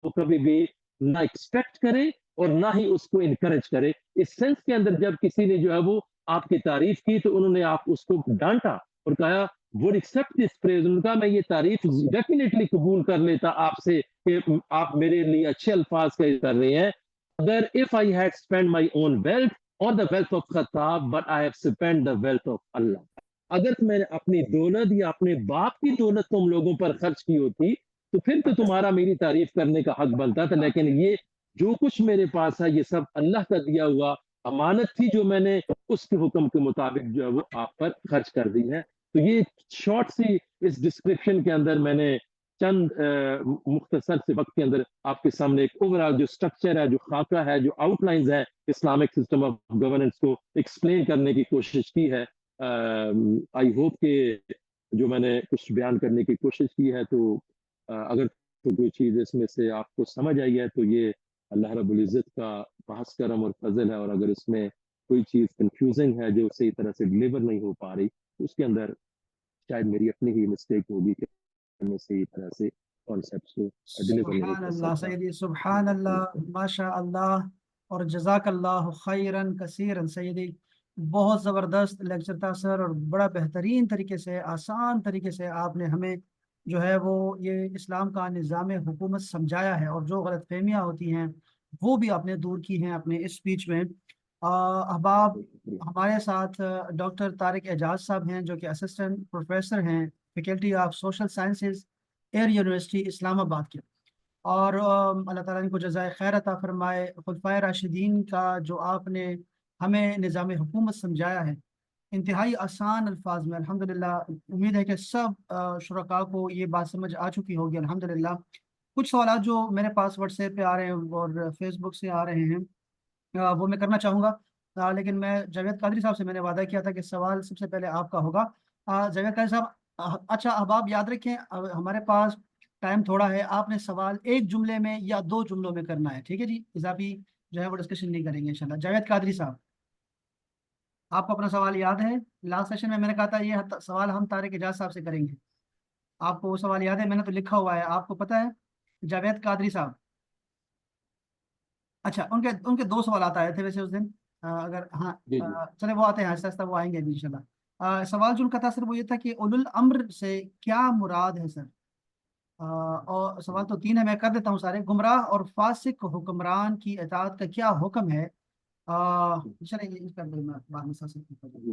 وہ کبھی بھی نہ ایکسپیکٹ کرے اور نہ ہی اس کو انکریج کرے. اس سینس کے اندر جب کسی نے جو ہے وہ آپ کی تعریف کی تو انہوں نے آپ اس کو ڈانٹا اور کہا would accept this praise. انہوں نے کہا میں یہ تعریف ڈیفینیٹلی قبول کر لیتا آپ سے کہ آپ میرے لیے اچھے الفاظ کا کر رہے ہیں. اگر if I had spent my own wealth or the wealth of Khattab but I have spent the wealth of Allah. اگر میں نے اپنی دولت یا اپنے باپ کی دولت تم لوگوں پر خرچ کی ہوتی تو پھر تو تمہارا میری تعریف کرنے کا حق بنتا تھا، لیکن یہ جو کچھ میرے پاس ہے یہ سب اللہ کا دیا ہوا امانت تھی جو میں نے اس کے حکم کے مطابق جو ہے وہ آپ پر خرچ کر دی ہے. تو یہ شارٹ سی اس ڈسکرپشن کے اندر میں نے چند مختصر سے وقت کے اندر آپ کے سامنے ایک اوورآل جو سٹرکچر ہے، جو خاکہ ہے، جو آؤٹ لائنز ہے اسلامک سسٹم آف گورننس کو ایکسپلین کرنے کی کوشش کی ہے. آئی ہوپ کہ جو میں نے کچھ بیان کرنے کی کوشش کی ہے تو اگر کوئی چیز اس میں سے آپ کو سمجھ آئی ہے تو یہ اللہ رب العزت کا بحث کرم اور فضل ہے، اور اگر اس میں کوئی چیز کنفیوزنگ ہے جو صحیح طرح سے ڈلیور نہیں ہو پا رہی تو اس کے اندر شاید میری اپنی ہی مسٹیک ہوگی کہ میں صحیح طرح سے کانسیپٹس کو ڈلیور نہیں سبحان کر اللہ سکتا. سیدی، سبحان اللہ، ماشاء اللہ، اور جزاک اللہ خیرن کثیرن سیدی. بہت زبردست لیکچر تھا سر، اور بڑا بہترین طریقے سے، آسان طریقے سے آپ نے ہمیں جو ہے وہ یہ اسلام کا نظام حکومت سمجھایا ہے، اور جو غلط فہمیاں ہوتی ہیں وہ بھی آپ نے دور کی ہیں اپنے اس اسپیچ میں. احباب، ہمارے ساتھ ڈاکٹر طارق اعجاز صاحب ہیں جو کہ اسسٹنٹ پروفیسر ہیں faculty of social sciences Air University Islamabad کے. اور اللہ تعالیٰ ان کو جزائے خیر عطا فرمائے. خلفائے راشدین کا جو آپ نے ہمیں نظام حکومت سمجھایا ہے انتہائی آسان الفاظ میں، الحمدللہ امید ہے کہ سب شرکاء کو یہ بات سمجھ آ چکی ہوگی الحمدللہ. کچھ سوالات جو میرے پاس واٹس ایپ پہ آ رہے ہیں اور فیس بک سے آ رہے ہیں وہ میں کرنا چاہوں گا، لیکن میں جاوید قادری صاحب سے میں نے وعدہ کیا تھا کہ سوال سب سے پہلے آپ کا ہوگا. جاوید قادری صاحب، اچھا احباب یاد رکھیں ہمارے پاس ٹائم تھوڑا ہے، آپ نے سوال ایک جملے میں یا 2 جملوں میں کرنا ہے، ٹھیک ہے جی؟ اضافی جو ہے وہ ڈسکشن نہیں کریں گے انشاءاللہ. جاوید قادری صاحب، آپ کو اپنا سوال یاد ہے؟ لاسٹ سیشن میں نے کہا تھا یہ سوال ہم طارق اعجاز صاحب سے کریں گے. آپ کو وہ سوال یاد ہے؟ میں نے تو لکھا ہوا ہے، آپ کو پتہ ہے جاوید قادری صاحب؟ اچھا، ان کے 2 سوالات آئے تھے ویسے اس دن، اگر ہاں جی جی چلے وہ آتے ہیں آہستہ آہستہ، وہ آئیں گے ابھی انشاءاللہ. سوال جو ان کا تھا سر وہ یہ تھا کہ اولو الامر سے کیا مراد ہے سر؟ اور سوال تو 3 ہے، میں کر دیتا ہوں سارے. گمراہ اور فاسق حکمران کی اطاعت کا کیا حکم ہے؟ چلیں یہ کر دیں، میں بعد میں جی.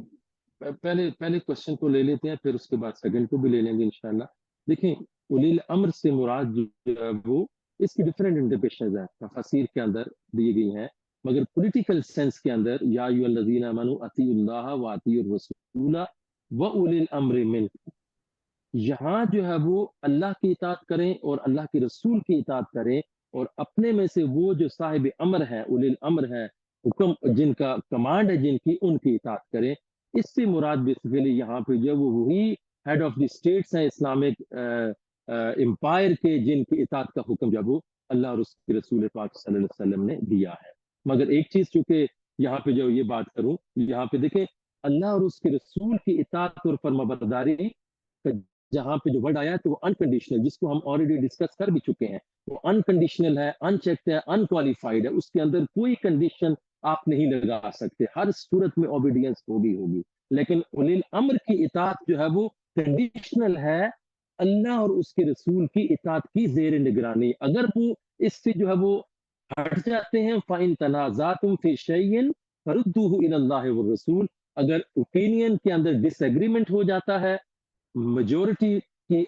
پہلے کوشچن کو لے لیتے ہیں، پھر اس کے بعد سیکنڈ کو بھی لے لیں گے انشاءاللہ. دیکھیں اولی الامر سے مراد جو ہے وہ اس کی ڈفرینٹ انٹرپریشنز ہیں، تفاسیر کے اندر دی گئی ہیں، مگر پولیٹیکل سینس کے اندر یا ایھا الذین آمنوا اطیعوا اللہ واطیعوا الرسول واولی الامر منکم. یہاں جو ہے وہ اللہ کی اطاعت کریں اور اللہ کے رسول کی اطاعت کریں، اور اپنے میں سے وہ جو صاحب امر ہے، اولی الامر ہے، حکم جن کا کمانڈ ہے جن کی، ان کی اطاعت کریں۔ اس سے مراد بیسیکلی یہاں پہ جو ہے وہ وہی ہیڈ آف دی اسٹیٹس ہیں اسلامک امپائر کے، جن کی اطاعت کا حکم جب وہ اللہ اور اس کے رسول پاک صلی اللہ علیہ وسلم نے دیا ہے۔ مگر ایک چیز چونکہ یہاں پہ جو یہ بات کروں، یہاں پہ دیکھیں اللہ اور اس کے رسول کی اطاعت اور فرمانبرداری کا جہاں پہ جو ورڈ آیا ہے تو وہ انکنڈیشنل، جس کو ہم آلریڈی ڈسکس کر بھی چکے ہیں، وہ انکنڈیشنل ہے، ان چیکڈ ہے، ان کوالیفائڈ ہے، اس کے اندر کوئی کنڈیشن آپ نہیں لگا سکتے، ہر صورت میں اوبیڈینس ہوگی۔ لیکن اولی الامر کی اطاعت جو ہے وہ کنڈیشنل ہے، اللہ اور اس کے رسول کی اطاعت کی زیر نگرانی۔ اگر وہ اس سے جو ہے وہ ہٹ جاتے ہیں، فَإِن تَنَازَعْتُمْ فِي شَيْءٍ فَرُدُّوهُ إِلَى اللَّهِ وَالرَّسُولِ، اگر اوپینین کے اندر ڈس ایگریمنٹ ہو جاتا ہے، میجورٹی کی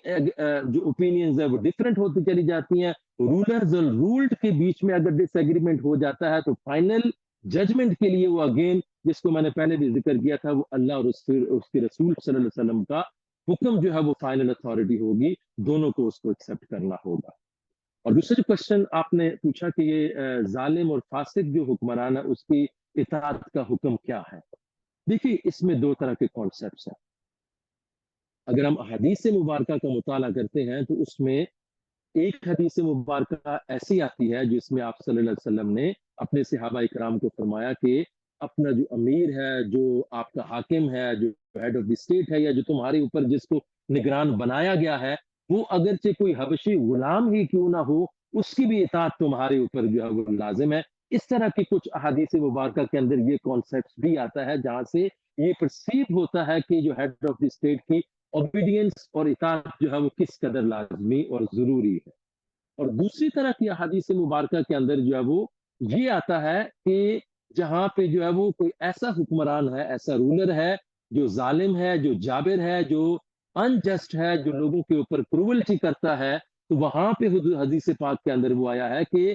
جو اوپینینز ہے وہ ڈفرینٹ ہوتی چلی جاتی ہیں، رولرز اور رولڈ کے بیچ میں اگر ڈس ایگریمنٹ ہو جاتا ہے تو فائنل ججمنٹ کے لیے وہ اگین، جس کو میں نے پہلے بھی ذکر کیا تھا، وہ اللہ اور اس کے رسول صلی اللہ علیہ وسلم کا حکم جو ہے وہ فائنل اتھارٹی ہوگی، دونوں کو اس کو ایکسیپٹ کرنا ہوگا۔ اور دوسرا جو کوشچن آپ نے پوچھا کہ یہ ظالم اور فاسق جو حکمران ہے اس کی اطاعت کا حکم کیا ہے، دیکھیے اس میں دو طرح کے کانسیپٹس ہیں۔ اگر ہم حدیث مبارکہ کا مطالعہ کرتے ہیں تو اس میں ایک حدیث مبارکہ ایسی آتی ہے جس میں آپ صلی اللہ علیہ وسلم نے اپنے صحابہ کرام کو فرمایا کہ اپنا جو امیر ہے، جو آپ کا حاکم ہے، جو ہیڈ آف دی اسٹیٹ ہے، یا جو تمہارے اوپر جس کو نگران بنایا گیا ہے، وہ اگرچہ کوئی حبشی غلام ہی کیوں نہ ہو، اس کی بھی اطاعت تمہارے اوپر جو ہے وہ لازم ہے۔ اس طرح کی کچھ احادیث مبارکہ کے اندر یہ کانسیپٹ بھی آتا ہے جہاں سے یہ پرسیو ہوتا ہے کہ جو ہیڈ آف دی اسٹیٹ کی اوبیڈینس اور اطاعت جو ہے وہ کس قدر لازمی اور ضروری ہے۔ اور دوسری طرح کی احادیث مبارکہ کے اندر جو ہے وہ یہ آتا ہے کہ جہاں پہ جو ہے وہ کوئی ایسا حکمران ہے، ایسا رولر ہے جو ظالم ہے، جو جابر ہے، جو انجسٹ ہے، جو لوگوں کے اوپر کروولٹی کرتا ہے، تو وہاں پہ حدیث پاک کے اندر وہ آیا ہے کہ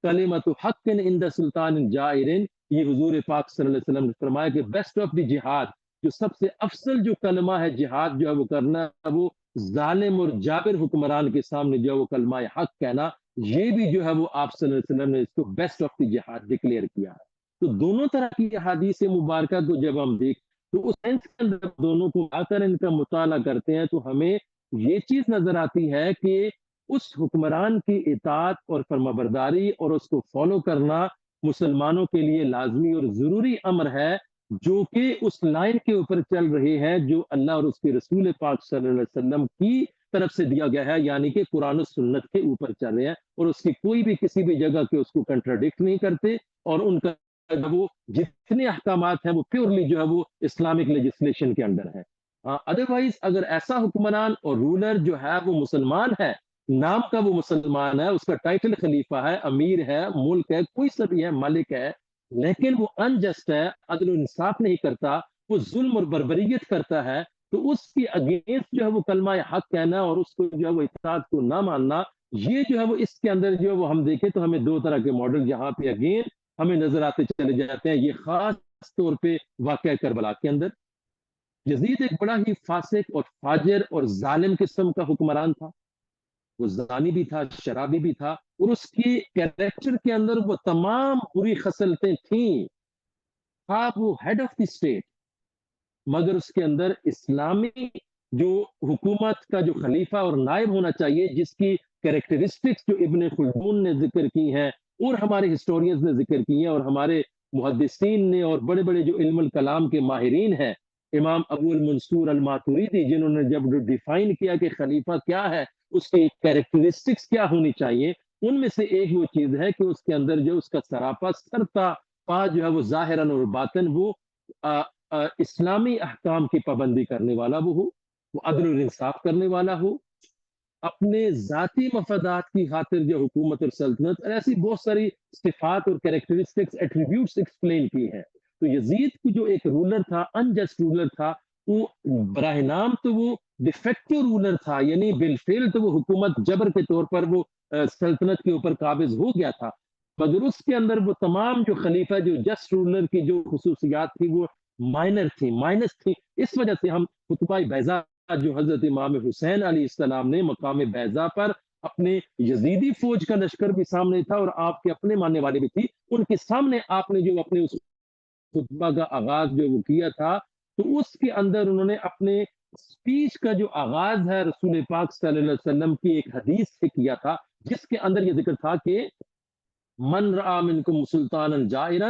کلمۃ حق عند سلطان جائر، یہ حضور پاک صلی اللہ علیہ وسلم نے فرمایا کہ بیسٹ آف دی جہاد، جو سب سے افضل جو کلمہ ہے جہاد جو ہے وہ کرنا، وہ ظالم اور جابر حکمران کے سامنے جو ہے وہ کلمہ حق کہنا، یہ بھی جو ہے وہ آپ صلی اللہ علیہ وسلم نے اس کو بیسٹ آف دی جہاد ڈکلیئر کیا ہے۔ تو دونوں طرح کی احادیث مبارکہ کو جب ہم دیکھ تو اس سینس کے اندر دونوں کو آ کر ان کا مطالعہ کرتے ہیں تو ہمیں یہ چیز نظر آتی ہے کہ اس حکمران کی اطاعت اور فرمانبرداری اور اس کو فالو کرنا مسلمانوں کے لیے لازمی اور ضروری امر ہے، جو کہ اس لائن کے اوپر چل رہے ہیں جو اللہ اور اس کے رسول پاک صلی اللہ علیہ وسلم کی طرف سے دیا گیا ہے، یعنی کہ قرآن و سنت کے اوپر چل رہے ہیں، اور اس کی کوئی بھی کسی بھی جگہ کے اس کو کنٹراڈکٹ نہیں کرتے، اور ان کا وہ جتنے احکامات ہیں وہ پیورلی جو ہے وہ اسلامک لیجسلیشن کے انڈر ہے۔ ادروائز اگر ایسا حکمران اور رولر جو ہے وہ مسلمان ہے، نام کا وہ مسلمان ہے، اس کا ٹائٹل خلیفہ ہے، امیر ہے، ملک ہے، کوئی سا بھی ہے، مالک ہے، لیکن وہ انجسٹ ہے، عدل و انصاف نہیں کرتا، وہ ظلم اور بربریت کرتا ہے، تو اس کی اگینسٹ جو ہے وہ کلمہ حق کہنا اور اس کو جو ہے وہ اطاعت کو نہ ماننا، یہ جو ہے وہ اس کے اندر جو ہے وہ ہم دیکھیں تو ہمیں دو طرح کے ماڈل یہاں پہ اگین ہمیں نظر آتے چلے جاتے ہیں۔ یہ خاص طور پہ واقعہ کربلا کے اندر یزید ایک بڑا ہی فاسق اور فاجر اور ظالم قسم کا حکمران تھا، وہ زانی بھی تھا، شرابی بھی تھا، اور اس کی کیریکٹر کے اندر وہ تمام بری خصلتیں تھیں، تھا وہ ہیڈ آف دی اسٹیٹ، مگر اس کے اندر اسلامی جو حکومت کا جو خلیفہ اور نائب ہونا چاہیے، جس کی کیریکٹرسٹکس جو ابن خلدون نے ذکر کی ہیں اور ہمارے ہسٹورینز نے ذکر کی ہیں اور ہمارے محدثین نے اور بڑے بڑے جو علم الکلام کے ماہرین ہیں، امام ابو المنصور الماتوریدی، جنہوں نے جب ڈیفائن کیا کہ خلیفہ کیا ہے، اس کی کیریکٹرسٹکس کیا ہونی چاہیے، ان میں سے ایک وہ چیز ہے کہ اس کے اندر جو اس کا سراپا سرتا پا جو ہے وہ ظاہراً اور باطن وہ اسلامی احکام کی پابندی کرنے والا وہ عدل و انصاف کرنے والا ہو، اپنے ذاتی مفادات کی خاطر جو حکومت اور سلطنت، اور ایسی بہت ساری صفات اور کیریکٹرسٹکس ایٹریبیوٹس ایکسپلین کی ہیں۔ تو یزید کی جو ایک رولر تھا، انجسٹ رولر تھا، وہ براہ نام تو وہ ڈیفیکٹو رولر تھا، یعنی بالفعل تو وہ حکومت جبر کے طور پر وہ سلطنت کے اوپر قابض ہو گیا تھا، مگر اس کے اندر وہ تمام جو خلیفہ جو جسٹ رولر کی جو خصوصیات تھی وہ مائنر تھی، مائنس تھی۔ اس وجہ سے ہم خطبہ بیضا جو حضرت امام حسین علیہ السلام نے مقام بیضا پر اپنے یزیدی فوج کا لشکر بھی سامنے تھا اور آپ کے اپنے ماننے والے بھی تھی، ان کے سامنے آپ نے جو اپنے اس خطبہ کا آغاز جو وہ کیا تھا، تو اس کے اندر انہوں نے اپنے اسپیچ کا جو آغاز ہے رسول پاک صلی اللہ علیہ وسلم کی ایک حدیث سے کیا تھا، جس کے اندر یہ ذکر تھا کہ من رآ منکم سلطانا جائرا،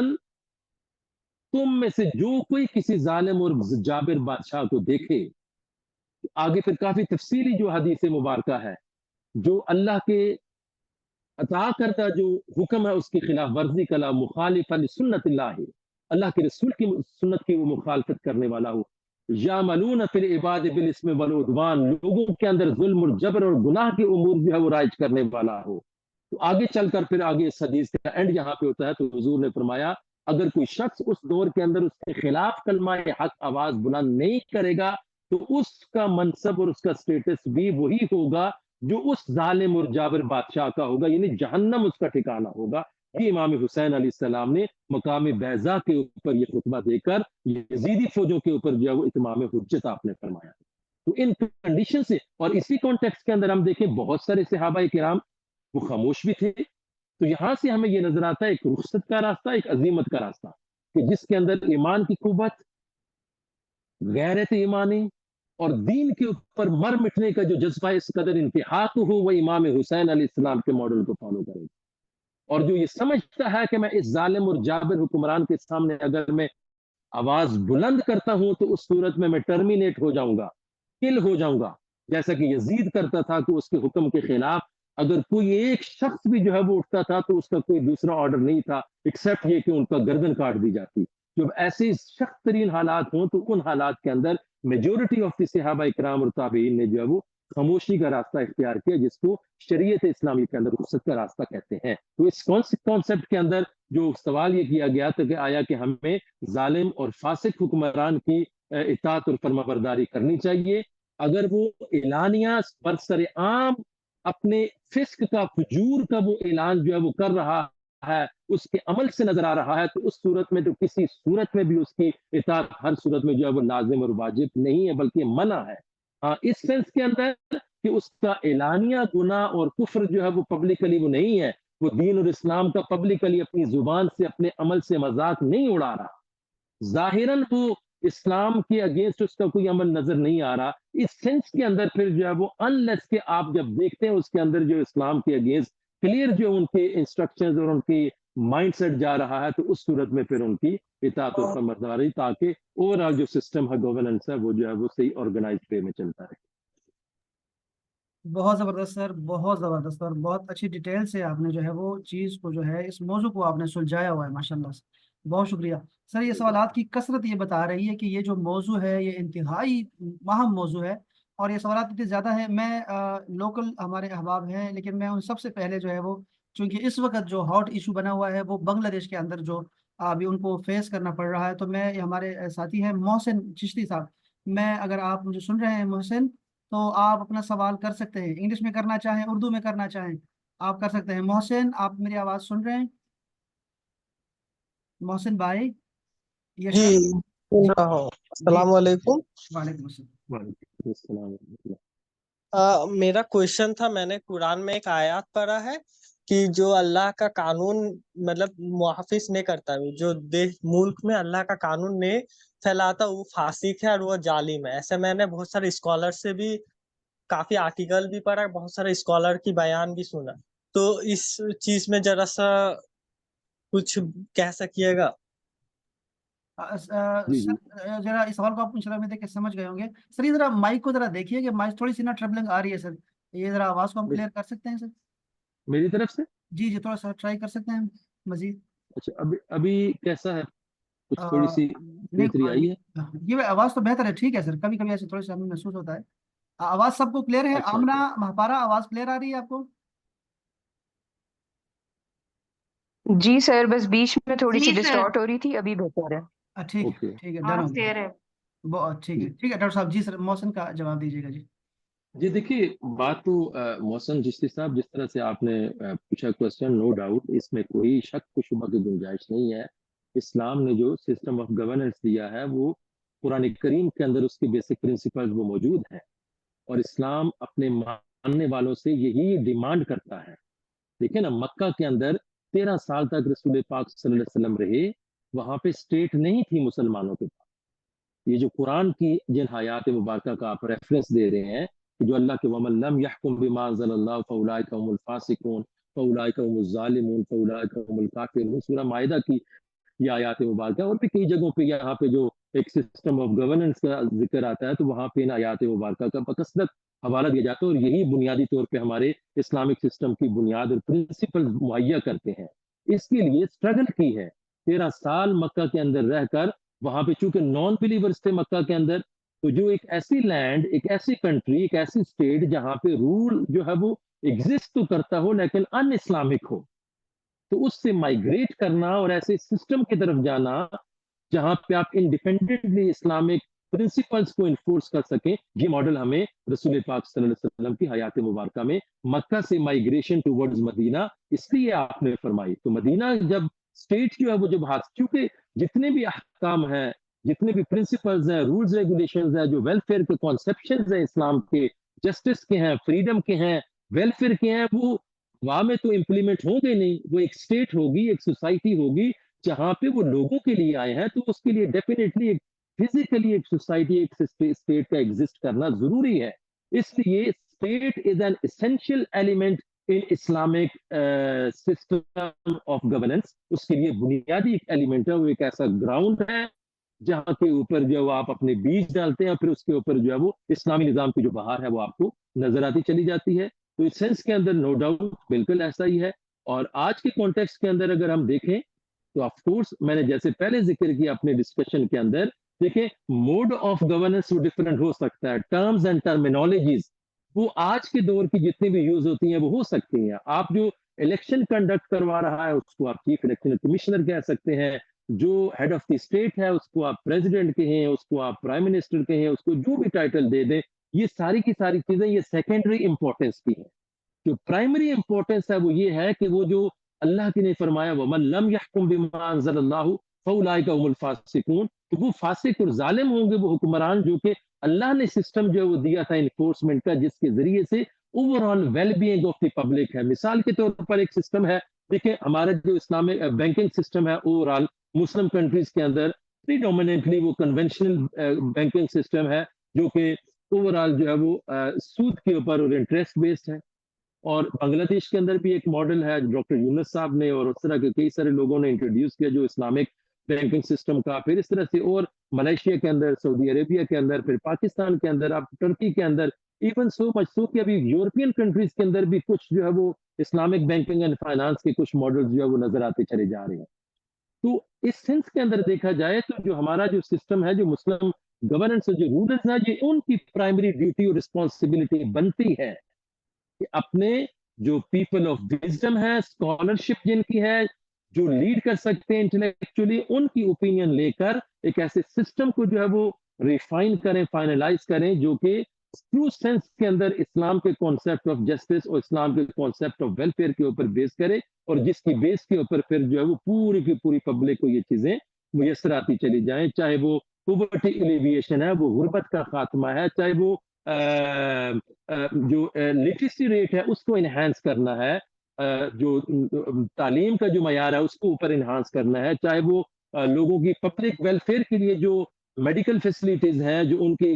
تم میں سے جو کوئی کسی ظالم اور جابر بادشاہ کو دیکھے. آگے پھر کافی تفصیلی جو حدیث مبارکہ ہے، جو اللہ کے عطا کردہ جو حکم ہے اس کی خلاف ورزی کا مخالفا لسنت اللہ، اللہ کے رسول کی سنت کی وہ مخالفت کرنے والا ہو. یعملون فی العباد بالاسم والعدوان، لوگوں کے اندر ظلم اور جبر اور گناہ کے امور جو ہے وہ رائج کرنے والا ہو. تو آگے چل کر پھر آگے اس حدیث کا اینڈ یہاں پہ ہوتا ہے، تو حضور نے فرمایا اگر کوئی شخص اس دور کے اندر اس کے خلاف کلمہ حق آواز بلند نہیں کرے گا تو اس کا منصب اور اس کا سٹیٹس بھی وہی ہوگا جو اس ظالم اور جابر بادشاہ کا ہوگا، یعنی جہنم اس کا ٹھکانہ ہوگا. یہ امام حسین علیہ السلام نے مقام بیضا کے اوپر یہ خطبہ دے کر یزیدی فوجوں کے اوپر جو ہے وہ اتمام حجت آپ نے فرمایا. تو ان کنڈیشن سے اور اسی کانٹیکسٹ کے اندر ہم دیکھیں بہت سارے صحابہ کرام وہ خاموش بھی تھے. تو یہاں سے ہمیں یہ نظر آتا ہے ایک رخصت کا راستہ، ایک عظیمت کا راستہ، کہ جس کے اندر ایمان کی قوت، غیرت ایمانی اور دین کے اوپر مر مٹنے کا جو جذبہ اس قدر انتہا کو ہو، وہ امام حسین علیہ السلام کے ماڈل کو فالو کرے گا. اور جو یہ سمجھتا ہے کہ میں اس ظالم اور جابر حکمران کے سامنے اگر میں آواز بلند کرتا ہوں تو اس صورت میں ٹرمینیٹ ہو جاؤں گا، کل ہو جاؤں گا، جیسا کہ یزید کرتا تھا کہ اس کے حکم کے خلاف اگر کوئی ایک شخص بھی جو ہے وہ اٹھتا تھا تو اس کا کوئی دوسرا آرڈر نہیں تھا ایکسیپٹ یہ کہ ان کا گردن کاٹ دی جاتی. جب ایسے سخت ترین حالات ہوں تو ان حالات کے اندر میجورٹی آف دی صحابہ اکرام اور تابعین نے جو ہے وہ خاموشی کا راستہ اختیار کیا، جس کو شریعت اسلامی کے اندر رخصت کا راستہ کہتے ہیں. تو اس کانسیپٹ کے اندر جو سوال یہ کیا گیا تھا کہ آیا کہ ہمیں ظالم اور فاسق حکمران کی اطاعت اور فرما برداری کرنی چاہیے اگر وہ اعلانیہ برسر عام اپنے فسق کا، فجور کا وہ اعلان جو ہے وہ کر رہا ہے، اس کے عمل سے نظر آ رہا ہے، تو اس صورت میں تو کسی صورت میں بھی اس کی اطاعت ہر صورت میں جو ہے وہ لازم اور واجب نہیں ہے بلکہ منع ہے. ہاں اس سینس کے اندر کہ اس کا اعلانیہ گناہ اور کفر جو ہے وہ پبلکلی وہ نہیں ہے، وہ دین اور اسلام کا پبلکلی اپنی زبان سے اپنے عمل سے مذاق نہیں اڑا رہا، ظاہراً وہ اسلام کے اگینسٹ اس کا کوئی عمل نظر نہیں آ رہا. اس سینس کے اندر پھر جو ہے وہ انلیس کہ آپ جب دیکھتے ہیں اس کے اندر جو اسلام کے اگینسٹ کلیئر جو ان کے انسٹرکشنز اور ان کی مائنڈ سیٹ جا رہا ہے، تو اس صورت میں پھر ان کی اطاعت و فرمانبرداری تاکہ اوور آل جو سسٹم ہے گورننس ہے وہ جو ہے وہ صحیح آرگنائز وے میں چلتا رہے. بہت زبردست سر، بہت زبردست اور بہت اچھی ڈیٹیل سے آپ نے جو ہے وہ چیز کو جو ہے اس موضوع کو آپ نے سلجھایا ہوا ہے، ماشاءاللہ سے بہت شکریہ سر. یہ سوالات کی کثرت یہ بتا رہی ہے کہ یہ جو موضوع ہے یہ انتہائی اہم موضوع ہے اور یہ سوالات اتنے زیادہ ہیں. میں لوکل ہمارے احباب ہیں لیکن میں ان سب سے پہلے جو ہے وہ چونکہ اس وقت جو ہاٹ ایشو بنا ہوا ہے وہ بنگلہ دیش کے اندر جو ابھی ان کو فیس کرنا پڑ رہا ہے، تو میں ہمارے ساتھی ہیں محسن چشتی صاحب، میں اگر آپ مجھے سن رہے ہیں محسن تو آپ اپنا سوال کر سکتے ہیں، انگلش میں کرنا چاہیں اردو میں کرنا چاہیں آپ کر سکتے ہیں. محسن آپ میری آواز سن رہے ہیں؟ محسن بھائی جی یشرف سن جی رہا ہوں. جی السلام علیکم. وعلیکم السلام. وعلیکم السلام ورحمۃ اللہ. میرا کوشچن تھا، میں نے قرآن میں ایک آیات پڑھا ہے کہ جو اللہ کا قانون مطلب محافظ نہیں کرتا، جو ملک میں اللہ کا قانون نہیں پھیلاتا وہ فاسق ہے اور وہ ظالم ہے. ایسے میں نے بہت سارے اسکالر سے بھی کافی آرٹیکل بھی پڑھا، بہت سارے اسکالر کی بیان بھی سنا. تو اس چیز میں ذرا سا کچھ کہہ سکیے گا؟ جی جی سر ذرا اس سوال کو آپ انشاءاللہ میں دیکھ کے سمجھ گئے ہوں گے. سر یہ ذرا مائک کو ذرا دیکھیے کہ مائک تھوڑی سی نا ٹربلنگ آ رہی ہے سر، یہ ذرا آواز کو ہم کلیئر کر سکتے ہیں سر؟ میری طرف سے جی جی تھوڑا سا ٹرائی کر سکتے ہیں مزید. اچھا ابھی کیسا ہے؟ کچھ تھوڑی سی نہیں بہتری آئی ہے؟ یہ آواز تو بہتر ہے، ٹھیک ہے سر. کبھی کبھی ایسے تھوڑی سی ہمیں محسوس ہوتا ہے. آواز سب کو کلیئر ہے؟ اچھا آمنہ اچھا مہپارا آواز کلیئر آ رہی ہے آپ کو؟ جی سر، بس بیچ میں تھوڑی سی ڈسٹارٹ ہو رہی تھی، ابھی بہتر ہے. ٹھیک ہے اوکے ٹھیک ہے ڈن ہو گیا. بہت ٹھیک ہے جی ٹھیک ہے ڈاکٹر صاحب. جی سر محسن کا جواب دیجیے گا. جی جی دیکھیے بات تو محسن چشتی صاحب جس طرح سے آپ نے پوچھا کوشچن، نو ڈاؤٹ اس میں کوئی شک و شبہ کی گنجائش نہیں ہے. اسلام نے جو سسٹم آف گورننس دیا ہے وہ قرآن کریم کے اندر اس کے بیسک پرنسپل وہ موجود ہیں، اور اسلام اپنے ماننے والوں سے یہی ڈیمانڈ کرتا ہے۔ دیکھیں نا، مکہ کے اندر 13 سال تک رسول پاک صلی اللہ علیہ وسلم رہے، وہاں پہ اسٹیٹ نہیں تھی مسلمانوں کے پاس۔ یہ جو قرآن کی جن آیات مبارکہ کا آپ ریفرنس دے رہے ہیں کہ جو اللہ کے وَمَن لَمْ يَحْكُمْ بِمَا أَنزَلَ اللَّهُ فَأُولَٰئِكَ هُمُ الْفَاسِقُونَ فَأُولَٰئِكَ هُمُ الظَّالِمُونَ فَأُولَٰئِكَ هُمُ الْكَافِرُونَ، سورہ مائدہ کی یہ آیات مبارکہ، اور بھی کئی جگہوں پہ یہاں پہ جو ایک سسٹم آف گورننس کا ذکر آتا ہے تو وہاں پہ ان آیات مبارکہ کا بکثرت حوالہ دیا جاتا ہے، اور یہی بنیادی طور پہ ہمارے اسلامک سسٹم کی بنیاد اور پرنسپل مہیا کرتے ہیں۔ اس کے لیے اسٹرگل کی ہے 13 سال مکہ کے اندر رہ کر، وہاں پہ چونکہ نان بلیورز تھے مکہ کے اندر، تو جو ایک ایسی لینڈ، ایک ایسی کنٹری، ایک ایسی اسٹیٹ جہاں پہ رول جو ہے وہ ایگزسٹ تو کرتا ہو لیکن ان اسلامک ہو، تو اس سے مائگریٹ کرنا اور ایسے سسٹم کی طرف جانا جہاں پہ آپ انڈیپینڈنٹلی اسلامک پرنسپلز کو انفورس کر سکیں، یہ ماڈل ہمیں رسول پاک صلی اللہ علیہ وسلم کی حیات مبارکہ میں مکہ سے مائگریشن ٹوورڈز مدینہ اس لیے آپ نے فرمائی۔ تو مدینہ جب اسٹیٹ جو ہے وہ جب ہاتھ، کیونکہ جتنے بھی احکام ہیں، جتنے بھی پرنسپلز ہیں، رولز ریگولیشنز ہیں، جو ویلفیئر کے کانسیپشنز ہیں اسلام کے، جسٹس کے ہیں، فریڈم کے ہیں، ویلفیئر کے ہیں، وہ وہاں میں تو امپلیمنٹ ہوں گے نہیں۔ وہ ایک اسٹیٹ ہوگی، ایک سوسائٹی ہوگی جہاں پہ وہ لوگوں کے لیے آئے ہیں، تو اس کے لیے ڈیفینیٹلی ایک فزیکلی ایک سوسائٹی، ایک اسٹیٹ کا ایگزسٹ کرنا ضروری ہے۔ اس لیے state is an essential element in Islamic system of governance. اس کے لیے بنیادی ایک ایلیمنٹ ہے، وہ ایک ایسا گراؤنڈ ہے جہاں کے اوپر جو آپ اپنے بیج ڈالتے ہیں، پھر اس کے اوپر جو ہے وہ اسلامی نظام کی جو بہار ہے وہ آپ کو نظر آتی چلی جاتی ہے۔ تو اس سینس کے اندر نو ڈاؤٹ بالکل ایسا ہی ہے۔ اور آج کے کانٹیکسٹ کے اندر اگر ہم دیکھیں تو آف کورس میں نے جیسے پہلے ذکر کیا اپنے ڈسکشن کے اندر، دیکھیں موڈ آف گورننس وہ ڈفرینٹ ہو سکتا ہے، ٹرمز اینڈ ٹرمینالوجیز وہ آج کے دور کی جتنی بھی یوز ہوتی ہیں وہ ہو سکتی ہیں۔ آپ جو الیکشن کنڈکٹ کروا رہا ہے اس کو آپ چیف الیکشن کمشنر کہہ سکتے ہیں، جو ہیڈ آف دی اسٹیٹ ہے اس کو آپ پریزیڈنٹ کہیں، اس کو آپ پرائم منسٹر کہیں، اس کو جو بھی ٹائٹل دے دیں، یہ ساری کی ساری چیزیں یہ سیکنڈری امپورٹنس کی ہیں۔ جو پرائمری امپورٹنس ہے وہ یہ ہے کہ وہ جو اللہ کی نے فرمایا وَمَن لَمْ يَحْكُمْ بِمَا أَنزَلَ اللَّهُ فَأُولَٰئِكَ هُمُ الْفَاسِقُونَ، تو وہ فاسق اور ظالم ہوں گے وہ حکمران جو کہ اللہ نے سسٹم جو ہے وہ دیا تھا انفورسمنٹ کا، جس کے ذریعے سے overall well being of the public ہے۔ مثال کے طور پر ایک سسٹم ہے، دیکھیں ہمارا جو اسلامک بینکنگ سسٹم ہے اوور آل مسلم کنٹریز کے اندر پریڈومیننٹلی وہ کنونشنل بینکنگ سسٹم ہے، جو کہ اوور آل جو ہے وہ سود کے اوپر اور انٹرسٹ بیسڈ ہے۔ اور بنگلہ دیش کے اندر بھی ایک ماڈل ہے ڈاکٹر یونس صاحب نے اور اس طرح کے کئی سارے لوگوں نے انٹروڈیوس کیا جو اسلامک بینکنگ سسٹم کا۔ پھر اس طرح سے اور ملائیشیا کے اندر، سعودی عربیہ کے اندر، پھر پاکستان کے اندر، اب ٹرکی کے اندر، ایون سو مچ سو کہ ابھی یورپین کنٹریز کے اندر بھی کچھ جو ہے وہ اسلامک بینکنگ اینڈ فائنانس کے کچھ ماڈل جو ہے وہ نظر آتے چلے جا رہے ہیں۔ تو اس سینس کے اندر دیکھا جائے تو جو ہمارا جو سسٹم ہے، جو مسلم گورننس جو رولرز ہیں، یہ ان کی پرائمری ڈیوٹی اور رسپانسبلٹی بنتی ہے کہ اپنے جو پیپل آف وزڈم ہے، اسکالرشپ جن کی ہے، جو لیڈ کر سکتے ہیں انٹلیکچولی، ان کی اوپینین لے کر ایک ایسے سسٹم کو جو ہے وہ ریفائن کریں، فائنلائز کریں، جو کہ ٹرو سینس کے اندر اسلام کے کانسیپٹ آف جسٹس اور اسلام کے کانسیپٹ آف ویلفیئر کے اوپر بیس کرے، اور جس کی بیس کے اوپر پھر جو ہے وہ پوری کی پوری پبلک کو یہ چیزیں میسر آتی چلی جائیں، چاہے وہ پوورٹی ایلیویشن ہے، وہ غربت کا خاتمہ ہے، چاہے وہ جو لٹریسی ریٹ ہے اس کو انہانس کرنا ہے، جو تعلیم کا جو معیار ہے اس کو اوپر انہانس کرنا ہے، چاہے وہ لوگوں کی پبلک ویلفیئر کے لیے جو میڈیکل فیسلٹیز ہیں، جو ان کی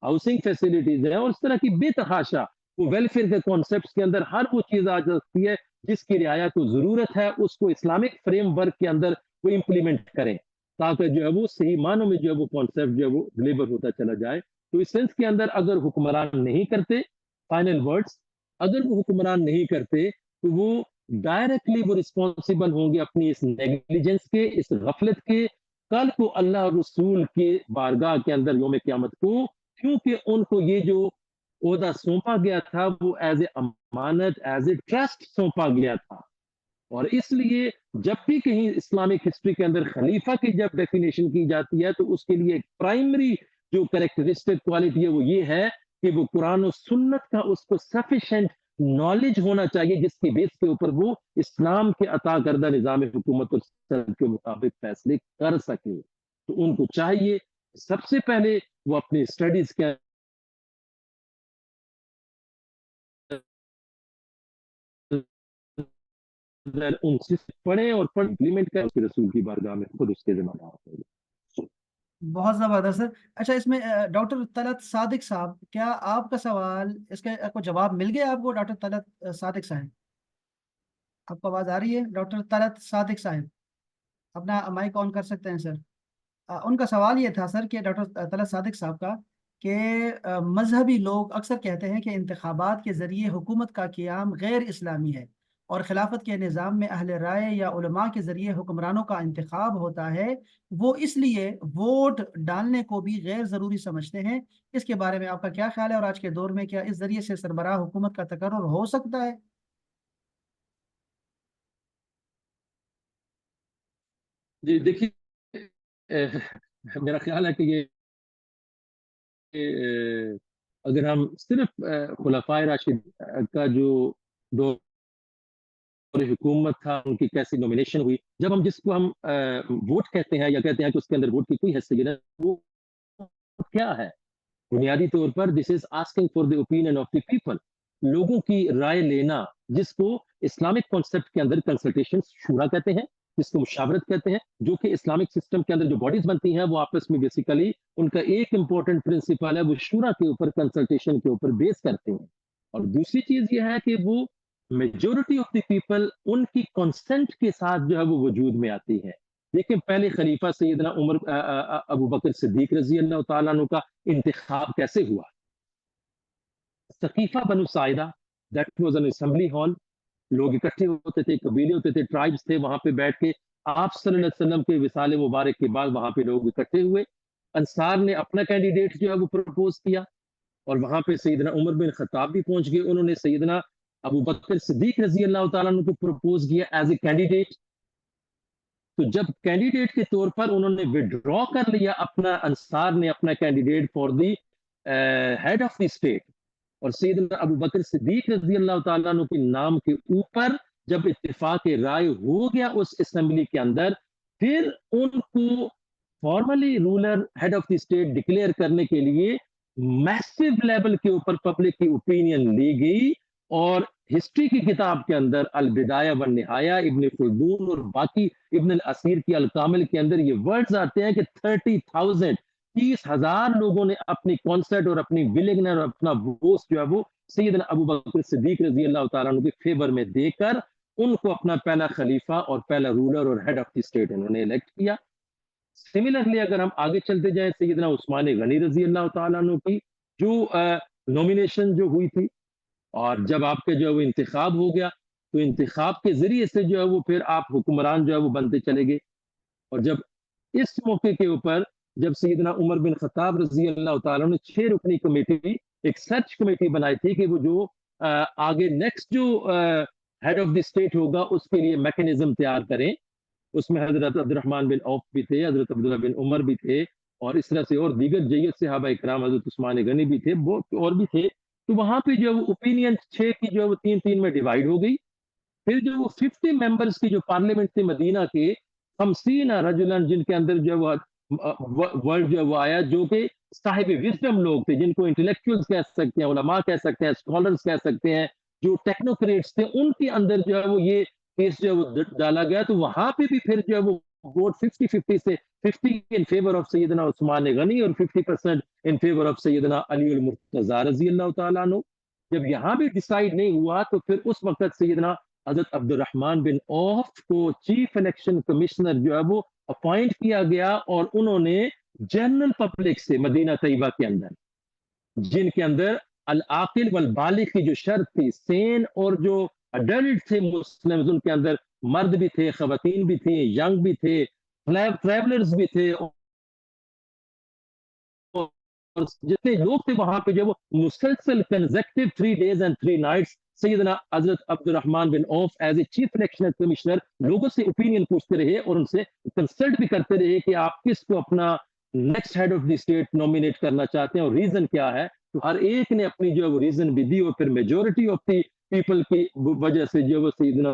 ہاؤسنگ فیسلٹیز ہیں، اور اس طرح کی بے تحاشا وہ ویلفیئر کے کانسیپٹس کے اندر ہر وہ چیز آ سکتی ہے جس کی رعایت کو ضرورت ہے، اس کو اسلامک فریم ورک کے اندر وہ امپلیمنٹ کریں، تاکہ جو ہے وہ صحیح معنوں میں جو ہے وہ کانسیپٹ جو ہے وہ ڈلیور ہوتا چلا جائے۔ تو اس سینس کے اندر اگر حکمران نہیں کرتے، فائنل ورڈز، اگر وہ حکمران نہیں کرتے تو وہ ڈائریکٹلی وہ رسپانسیبل ہوں گے اپنی اس نیگلیجنس کے، اس غفلت کے، کل کو اللہ اور رسول کے بارگاہ کے اندر یوم قیامت کو، کیونکہ ان کو یہ جو عہدہ سونپا گیا تھا وہ ایز اے امانت، ایز اے ٹرسٹ سونپا گیا تھا۔ اور اس لیے جب بھی کہیں اسلامک ہسٹری کے اندر خلیفہ کی جب ڈیفینیشن کی جاتی ہے تو اس کے لیے ایک پرائمری جو کریکٹرسٹک کوالٹی ہے وہ یہ ہے کہ وہ قرآن و سنت کا اس کو سفیشینٹ نالج ہونا چاہیے، جس کی بیس کے اوپر وہ اسلام کے عطا کردہ نظام حکومت اور کے مطابق فیصلے کر سکے۔ تو ان کو چاہیے سب سے پہلے وہ اپنی اسٹڈیز کے ان سے پڑھیں اور امپلیمنٹ کریں، اس کے رسول کی بارگاہ میں خود اس کے ذمہ دار. بہت زبردست سر. اچھا اس میں ڈاکٹر طلعت صادق صاحب، کیا آپ کا سوال اس کا کو جواب مل گیا آپ کو ڈاکٹر طلعت صادق صاحب؟ آپ کو آواز آ رہی ہے ڈاکٹر طلعت صادق صاحب؟ اپنا مائک آن کر سکتے ہیں سر. ان کا سوال یہ تھا سر کہ ڈاکٹر طلعت صادق صاحب کا کہ مذہبی لوگ اکثر کہتے ہیں کہ انتخابات کے ذریعے حکومت کا قیام غیر اسلامی ہے، اور خلافت کے نظام میں اہل رائے یا علماء کے ذریعے حکمرانوں کا انتخاب ہوتا ہے، وہ اس لیے ووٹ ڈالنے کو بھی غیر ضروری سمجھتے ہیں. اس کے بارے میں آپ کا کیا خیال ہے، اور آج کے دور میں کیا اس ذریعے سے سربراہ حکومت کا تقرر ہو سکتا ہے؟ جی دیکھیے، میرا خیال ہے کہ یہ اگر ہم صرف خلفائے راشد کا جو دور حکومت تھا، ان کی کیسی نومینیشن ہوئی، جب ہم جس کو ہم ووٹ کہتے ہیں یا کہتے ہیں کہ اس کے اندر ووٹ کی کوئی حیثیت ہے، وہ کیا ہے؟ بنیادی طور پر this is asking for the opinion of the people, لوگوں کی رائے لینا، جس کو اسلامک کانسیپٹ کے اندر کنسلٹیشن شورا کہتے ہیں، جس کو مشاورت کہتے ہیں، جو کہ اسلامک سسٹم کے اندر جو باڈیز بنتی ہیں وہ آپس میں بیسیکلی ان کا ایک امپورٹنٹ پرنسپل ہے، وہ شورا کے اوپر کنسلٹیشن کے اوپر بیس کرتے ہیں. اور دوسری چیز یہ ہے کہ وہ majority of the people in کی کنسنٹ کے ساتھ جو ہے وہ وجود میں آتی ہے. دیکھیں پہلے خلیفہ سیدنا عمر ابو بکر صدیق رضی اللہ تعالیٰ عنہ کا انتخاب کیسے ہوا؟ Saqifah Banu Saidah, that was an assembly hall, لوگ اکٹھے ہوتے تھے، قبیلے ہوتے تھے، ٹرائبس تھے، وہاں پہ بیٹھ کے آپ صلی اللہ علیہ وسلم کے وصال مبارک کے بعد وہاں پہ لوگ اکٹھے ہوئے. انصار نے اپنا کینڈیڈیٹ جو ہے وہ پروپوز کیا، اور وہاں پہ سیدنا عمر بن خطاب بھی پہنچ گئے، انہوں نے سیدنا ابو بکر صدیق رضی اللہ تعالیٰ عنہ کو پروپوز کیا ایز اے کینڈیڈیٹ. تو جب کینڈیڈیٹ کے طور پر انہوں نے وڈرا کر لیا اپنا، انصار نے اپنا candidate for the head of the state, اور سیدنا ابو بکر صدیق رضی اللہ تعالیٰ عنہ کے نام کے اوپر جب اتفاق رائے ہو گیا اس اسمبلی کے اندر، پھر ان کو formally ruler head of the state declare کرنے کے لیے میسو لیول کے اوپر پبلک کی اوپینین لی گئی. اور ہسٹری کی کتاب کے اندر البدایہ والنہایہ، ابن خلدون اور باقی ابن الاسیر کی الکامل کے اندر یہ ورڈز آتے ہیں کہ 30,000 لوگوں نے اپنی کانسرٹ اور اپنی ولنگنس اور اپنا ووٹ جو ہے وہ سیدنا ابو بکر صدیق رضی اللہ تعالیٰ عنہ کے فیور میں دے کر ان کو اپنا پہلا خلیفہ اور پہلا رولر اور ہیڈ آف دی اسٹیٹ انہوں نے الیکٹ کیا. سملرلی اگر ہم آگے چلتے جائیں، سیدنا عثمان غنی رضی اللہ تعالیٰ عنہ کی جو نومینیشن جو ہوئی تھی، اور جب آپ کے جو ہے وہ انتخاب ہو گیا، تو انتخاب کے ذریعے سے جو ہے وہ پھر آپ حکمران جو ہے وہ بنتے چلے گئے. اور جب اس موقع کے اوپر جب سیدنا عمر بن خطاب رضی اللہ تعالیٰ نے 6 رکنی کمیٹی، ایک سرچ کمیٹی بنائی تھی کہ وہ جو آگے نیکسٹ جو ہیڈ آف دی اسٹیٹ ہوگا اس کے لیے میکنزم تیار کریں. اس میں حضرت عبد الرحمن بن عوف بھی تھے، حضرت عبداللہ بن عمر بھی تھے، اور اس طرح سے اور دیگر جید صحابہ اکرام، حضرت عثمان غنی بھی تھے، بہت اور بھی تھے. تو وہاں پہ جو اوپینین 6 کی جو ہے وہ 3 میں ڈیوائیڈ ہو گئی. پھر جو وہ 50 ممبرز کی جو پارلیمنٹ تھی مدینہ کے، 50 رجلن جن کے اندر جو ہے وہ ورڈ جو ہے وہ آیا، جو کہ صاحب وزڈم لوگ تھے، جن کو انٹلیکچوئلز کہہ سکتے ہیں، علماء کہہ سکتے ہیں، اسکالرز کہہ سکتے ہیں، جو ٹیکنوکریٹس تھے، ان کے اندر جو ہے وہ یہ کیس جو ہے وہ ڈالا گیا. تو وہاں پہ بھی پھر جو ہے وہ ووٹ 50-50 سے 50 ان فیور آف سیدنا عثمان غنی اور 50% ان فیور آف سیدنا علی المرتضیٰ رضی اللہ تعالیٰ عنہ. جب یہاں بھی ڈیسائیڈ نہیں ہوا تو پھر اس وقت سیدنا حضرت عبد الرحمن بن عوف کو چیف الیکشن کمشنر جو ہے وہ اپوائنٹ کیا گیا، اور انہوں نے جنرل پبلک سے مدینہ طیبہ کے اندر، جن کے اندر العاقل والبالغ کی جو شرط تھی، سین اور جو اڈلٹ تھے مسلمز، ان کے اندر مرد بھی تھے، خواتین بھی تھیں، ینگ بھی تھے، ٹریولرز بھی تھے، اور جتنے لوگ تھے وہاں پہ جو وہ مسلسل کنزیکٹیو 3 days and 3 nights سیدنا حضرت Abdur Rahman bin Auf as a chief election commissioner لوگوں سے اوپینین پوچھتے رہے، اور ان سے کنسلٹ بھی کرتے رہے کہ آپ کس کو اپنا next head of the state nominate کرنا چاہتے ہیں اور ریزن کیا ہے. تو ہر ایک نے اپنی جو ہے وہ ریزن بھی دی، اور پھر میجورٹی آف دی پیپل کی وجہ سے جو وہ سیدنا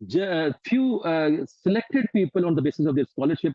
few selected people on the basis of their scholarship,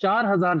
4000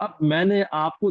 اب میں نے آپ کو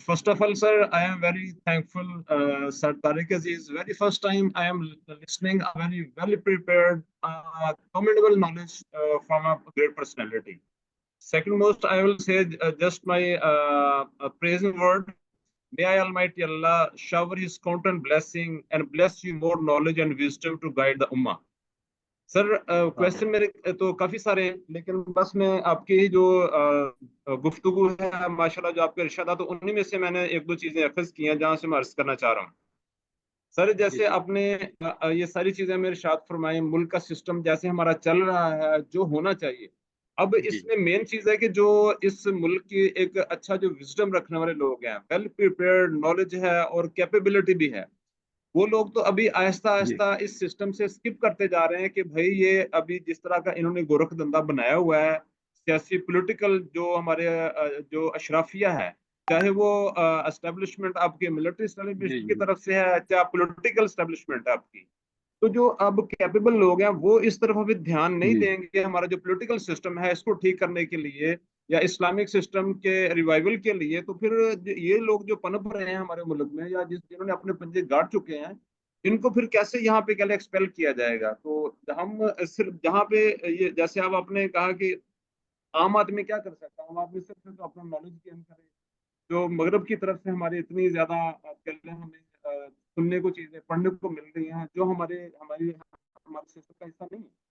First of all, sir, I am very thankful. Sir Tariq Aziz, very first time I am listening a very well prepared, commendable knowledge from a great personality. Second most, I will say just my praising word May I Almighty Allah shower His countless blessing and bless you more knowledge and wisdom to guide the ummah. Sir question میرے تو کافی سارے ہیں، لیکن بس میں آپ کی جو گفتگو ہے ماشاءاللہ جو آپ کے ارشادات تو انہی میں سے میں نے ایک دو چیزیں اخذ کی ہیں جہاں سے میں عرض کرنا چاہ رہا ہوں. سر جیسے آپ نے یہ ساری چیزیں میں ارشاد فرمائیں، ملک کا سسٹم جیسے ہمارا چل رہا ہے جو ہونا چاہیے، اب اس میں مین چیز ہے کہ جو اس ملک کی ایک اچھا جو وزڈم رکھنے والے لوگ ہیں، ویل پریپیئرڈ، نالج ہے اور کیپیبلٹی بھی ہے، وہ لوگ تو ابھی آہستہ آہستہ اس سسٹم سے سکپ کرتے جا رہے ہیں کہ بھائی یہ ابھی جس طرح کا انہوں نے گورکھ دھندا بنایا ہوا ہے، سیاسی پولیٹیکل جو ہمارے جو اشرافیہ ہے، چاہے وہ اسٹیبلشمنٹ آپ کے ملٹری اسٹیبلشمنٹ کی طرف سے ہے، چاہے پولیٹیکل اسٹیبلشمنٹ ہے آپ کی، تو جو اب کیپیبل لوگ ہیں وہ اس طرف ابھی دھیان نہیں دیں گے کہ ہمارا جو پولیٹیکل سسٹم ہے اس کو ٹھیک کرنے کے لیے یا اسلامک سسٹم کے ریوائول کے لیے، تو پھر یہ لوگ جو پنپ رہے ہیں ہمارے ملک میں یا جنہوں نے اپنے پنجے گاڑ چکے ہیں، ان کو پھر کیسے یہاں پہ کیا ایکسپیل کیا جائے گا؟ تو ہم صرف جہاں پہ یہ جیسے اب آپ نے کہا کہ عام آدمی کیا کر سکتا ہے، عام آدمی صرف تو اپنا نالج گین کرے، جو مغرب کی طرف سے ہماری اتنی زیادہ ہمیں سننے کو چیزیں پڑھنے کو مل رہی ہیں جو ہمارے سسٹم کا حصہ نہیں ہے،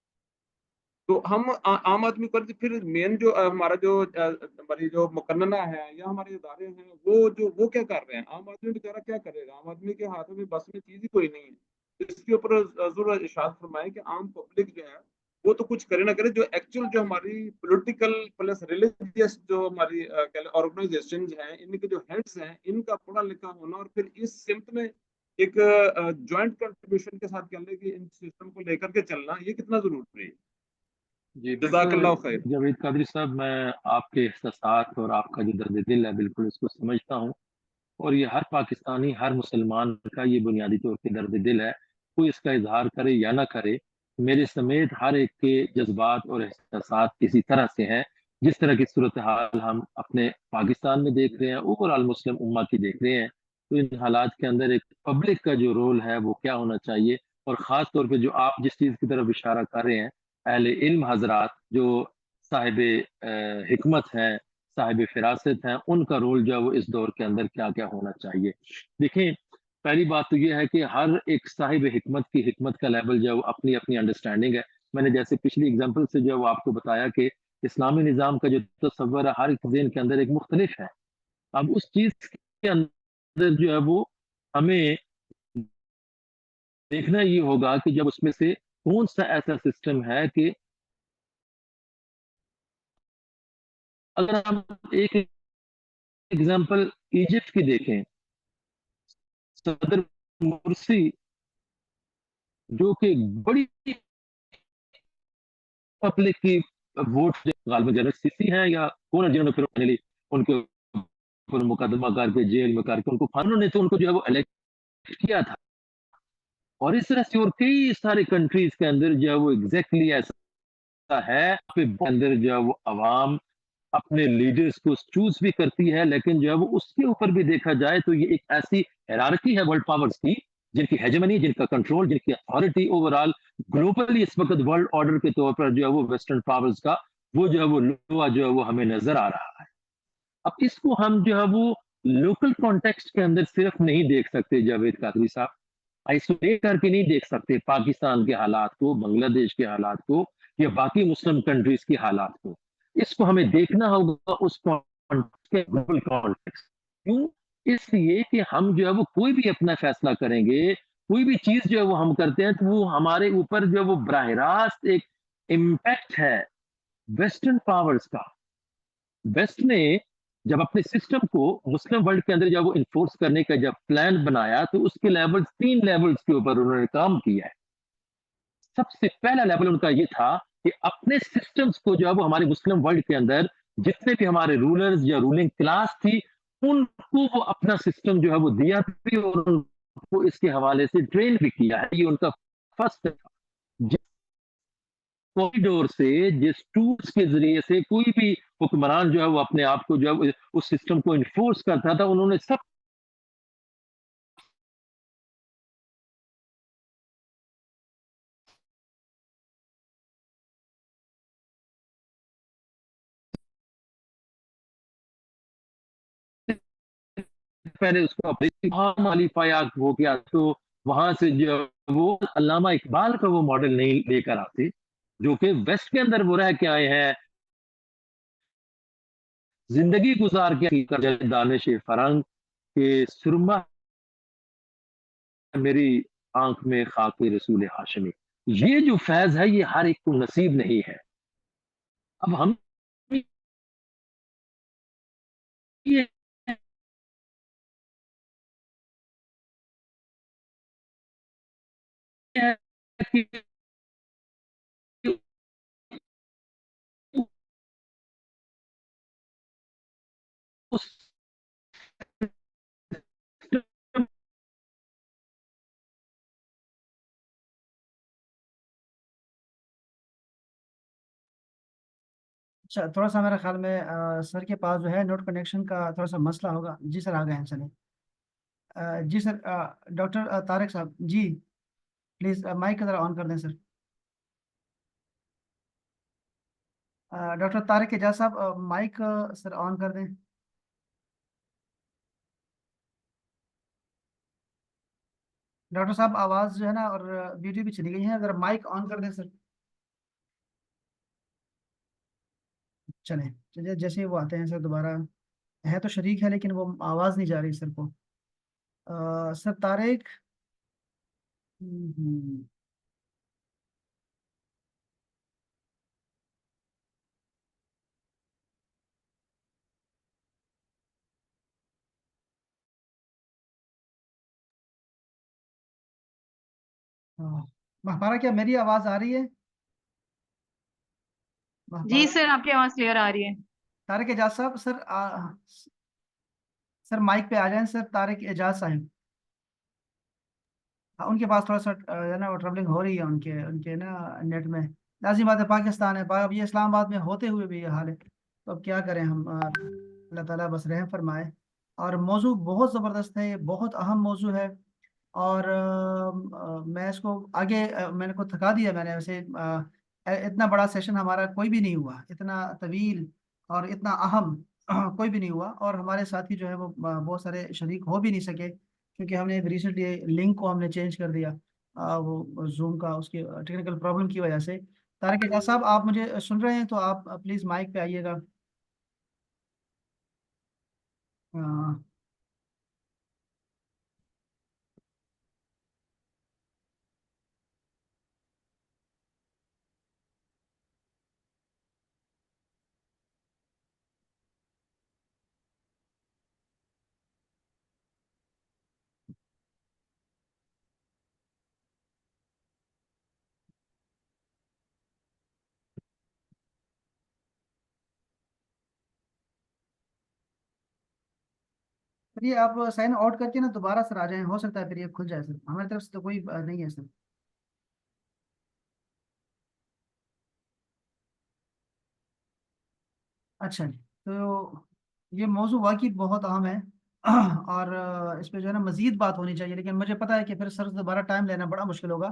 تو ہم عام آدمی پر پھر مین جو ہمارا جو ہماری جو مقننہ ہے یا ہمارے ادارے ہیں وہ کیا کر رہے ہیں؟ عام آدمی بیچارہ کیا کرے گا؟ عام آدمی کے ہاتھوں میں بس میں چیز ہی کوئی نہیں ہے. اس کے اوپر ضرور ارشاد فرمائے کہ عام پبلک جو ہے وہ تو کچھ کرے نہ کرے، جو ایکچوئل جو ہماری پولیٹیکل پلس ریلیجیس جو ہماری آرگنائزیشن ہیں، ان کے جو ہیڈز ہیں، ان کا پڑھا لکھا ہونا اور پھر اس سمت میں ایک جوائنٹ کنٹریبیوشن کے ساتھ کہنے کہ ان سسٹم کو لے کر کے چلنا یہ کتنا ضروری ہے. جزاک اللہ خیر. جاوید قادری صاحب، میں آپ کے احساسات اور آپ کا جو درد دل ہے بالکل اس کو سمجھتا ہوں، اور یہ ہر پاکستانی، ہر مسلمان کا یہ بنیادی طور پہ درد دل ہے، کوئی اس کا اظہار کرے یا نہ کرے. میرے سمیت ہر ایک کے جذبات اور احساسات اسی طرح سے ہیں جس طرح کی صورتحال ہم اپنے پاکستان میں دیکھ رہے ہیں، اوور آل مسلم امہ کی دیکھ رہے ہیں. تو ان حالات کے اندر ایک پبلک کا جو رول ہے وہ کیا ہونا چاہیے، اور خاص طور پہ جو آپ جس چیز کی طرف اشارہ کر رہے ہیں، اہل علم حضرات جو صاحب حکمت ہیں، صاحب فراست ہیں، ان کا رول جو ہے وہ اس دور کے اندر کیا کیا ہونا چاہیے. دیکھیں، پہلی بات تو یہ ہے کہ ہر ایک صاحب حکمت کی حکمت کا لیول جو ہے وہ اپنی اپنی انڈرسٹینڈنگ ہے. میں نے جیسے پچھلی اگزامپل سے جو ہے وہ آپ کو بتایا کہ اسلامی نظام کا جو تصور ہے ہر ایک ذہن کے اندر ایک مختلف ہے. اب اس چیز کے اندر جو ہے وہ ہمیں دیکھنا یہ ہوگا کہ جب اس میں سے کون سا ایسا سسٹم ہے کہ اگر ہم ایک ایگزامپل ایجپٹ کی دیکھیں، صدر مرسی جو کہ بڑی پبلک کی ووٹ غالباً جنرل سیسی ہیں یا کون جنہوں نے پھر فائنلی ان کے اوپر مقدمہ کر کے جیل میں کر کے ان کو انہوں نے تو ان کو جو ہے وہ الیکٹ کیا تھا. اور اس طرح سے اور کئی سارے کنٹریز کے اندر جو ہے وہ ایگزیکٹلی ایسا ہے، اندر جو ہے وہ عوام اپنے لیڈرز کو چوز بھی کرتی ہے، لیکن جو ہے وہ اس کے اوپر بھی دیکھا جائے تو یہ ایک ایسی ہیرارکی ہے ورلڈ پاورز کی جن کی ہیجمنی، جن کا کنٹرول، جن کی اتھارٹی اوور آل گلوبلی اس وقت ورلڈ آرڈر کے طور پر جو ہے وہ ویسٹرن پاورز کا وہ جو ہے وہ لوا جو ہے وہ ہمیں نظر آ رہا ہے. اب اس کو ہم جو ہے وہ لوکل کانٹیکسٹ کے اندر صرف نہیں دیکھ سکتے جاوید قادری صاحب، آئسولیٹ کر کے نہیں دیکھ سکتے پاکستان کے حالات کو، بنگلہ دیش کے حالات کو یا باقی مسلم کنٹریز کی حالات کو. اس کو ہمیں دیکھنا ہوگا اس گلوبل کانٹیکسٹ. کیوں؟ اس لیے کہ ہم جو ہے وہ کوئی بھی اپنا فیصلہ کریں گے، کوئی بھی چیز جو ہے وہ ہم کرتے ہیں تو وہ ہمارے اوپر جو ہے وہ براہ راست ایک امپیکٹ ہے ویسٹرن پاورز کا. ویسٹ نے جب اپنے سسٹم کو مسلم ورلڈ کے اندر جب وہ انفورس کرنے کا جب پلان بنایا تو اس کے لیولز 3 لیولز کے اوپر انہوں نے کام کیا ہے. سب سے پہلا لیول ان کا یہ تھا کہ اپنے سسٹمز کو جو ہے وہ ہمارے مسلم ورلڈ کے اندر جتنے بھی ہمارے رولرز یا رولنگ کلاس تھی ان کو وہ اپنا سسٹم جو ہے وہ دیا بھی اور ان کو اس کے حوالے سے ٹرین بھی کیا ہے. یہ ان کا فرسٹ تھا. جس کوریڈور سے، جس ٹولز کے ذریعے سے کوئی بھی حکمران جو ہے وہ اپنے آپ کو جو ہے اس سسٹم کو انفورس کرتا تھا، انہوں نے سب پہلے اس کو مالیفایات ہو گیا تو وہاں سے جو وہ علامہ اقبال کا وہ ماڈل نہیں لے کر آتے جو کہ ویسٹ کے اندر وہ رہ کے آئے ہیں، زندگی گزار کے دانش فرنگ کے سرما میری آنکھ میں خاک رسول ہاشمی. یہ جو فیض ہے یہ ہر ایک کو نصیب نہیں ہے. اب ہم یہ اچھا، تھوڑا سا میرے خیال میں سر کے پاس جو ہے نیٹ کنیکشن کا تھوڑا سا مسئلہ ہوگا. جی سر آ گئے ہیں. چلیں جی سر ڈاکٹر طارق صاحب جی پلیز مائک ذرا آن کر دیں سر. ڈاکٹر طارق اعجاز صاحب مائک سر آن کر دیں. ڈاکٹر صاحب آواز جو ہے نا اور ویڈیو بھی چلی گئی ہے، ذرا مائک آن کر دیں سر. چلیں جیسے ہی وہ آتے ہیں سر دوبارہ، ہے تو شریک ہے لیکن وہ آواز نہیں جا رہی سر کو. سر طارق ہمارا کیا میری آواز آ رہی ہے؟ جی سر آپ کی آواز کلیئر آ رہی ہے. طارق اعجاز صاحب سر مائک پہ آ جائیں. سر طارق اعجاز صاحب ان کے پاس تھوڑا سا ہے نا وہ ٹربلنگ ہو رہی ہے ان کے نا نیٹ میں. لازم بات ہے پاکستان ہے، اب یہ اسلام آباد میں ہوتے ہوئے بھی یہ حال ہے، تو اب کیا کریں ہم. اللہ تعالیٰ بس رحم فرمائے. اور موضوع بہت زبردست ہے، یہ بہت اہم موضوع ہے. اور میں اس کو آگے میں نے کو تھکا دیا. میں نے ویسے اتنا بڑا سیشن ہمارا کوئی بھی نہیں ہوا، اتنا طویل اور اتنا اہم کوئی بھی نہیں ہوا. اور ہمارے ساتھی جو ہے وہ بہت سارے شریک ہو بھی نہیں سکے کیونکہ ہم نے ریسنٹلی لنک کو ہم نے چینج کر دیا وہ زوم کا، اس کی ٹیکنیکل پرابلم کی وجہ سے. طارق اعجاز صاحب آپ مجھے سن رہے ہیں تو آپ پلیز مائک پہ آئیے گا. یہ آپ سائن آؤٹ کر کے نا دوبارہ سر آ جائیں، ہو سکتا ہے پھر یہ کھل جائے. سر ہماری طرف سے تو کوئی نہیں ہے سر. اچھا جی، تو یہ موضوع واقعی بہت اہم ہے اور اس پہ جو ہے نا مزید بات ہونی چاہیے، لیکن مجھے پتا ہے کہ پھر سر دوبارہ ٹائم لینا بڑا مشکل ہوگا.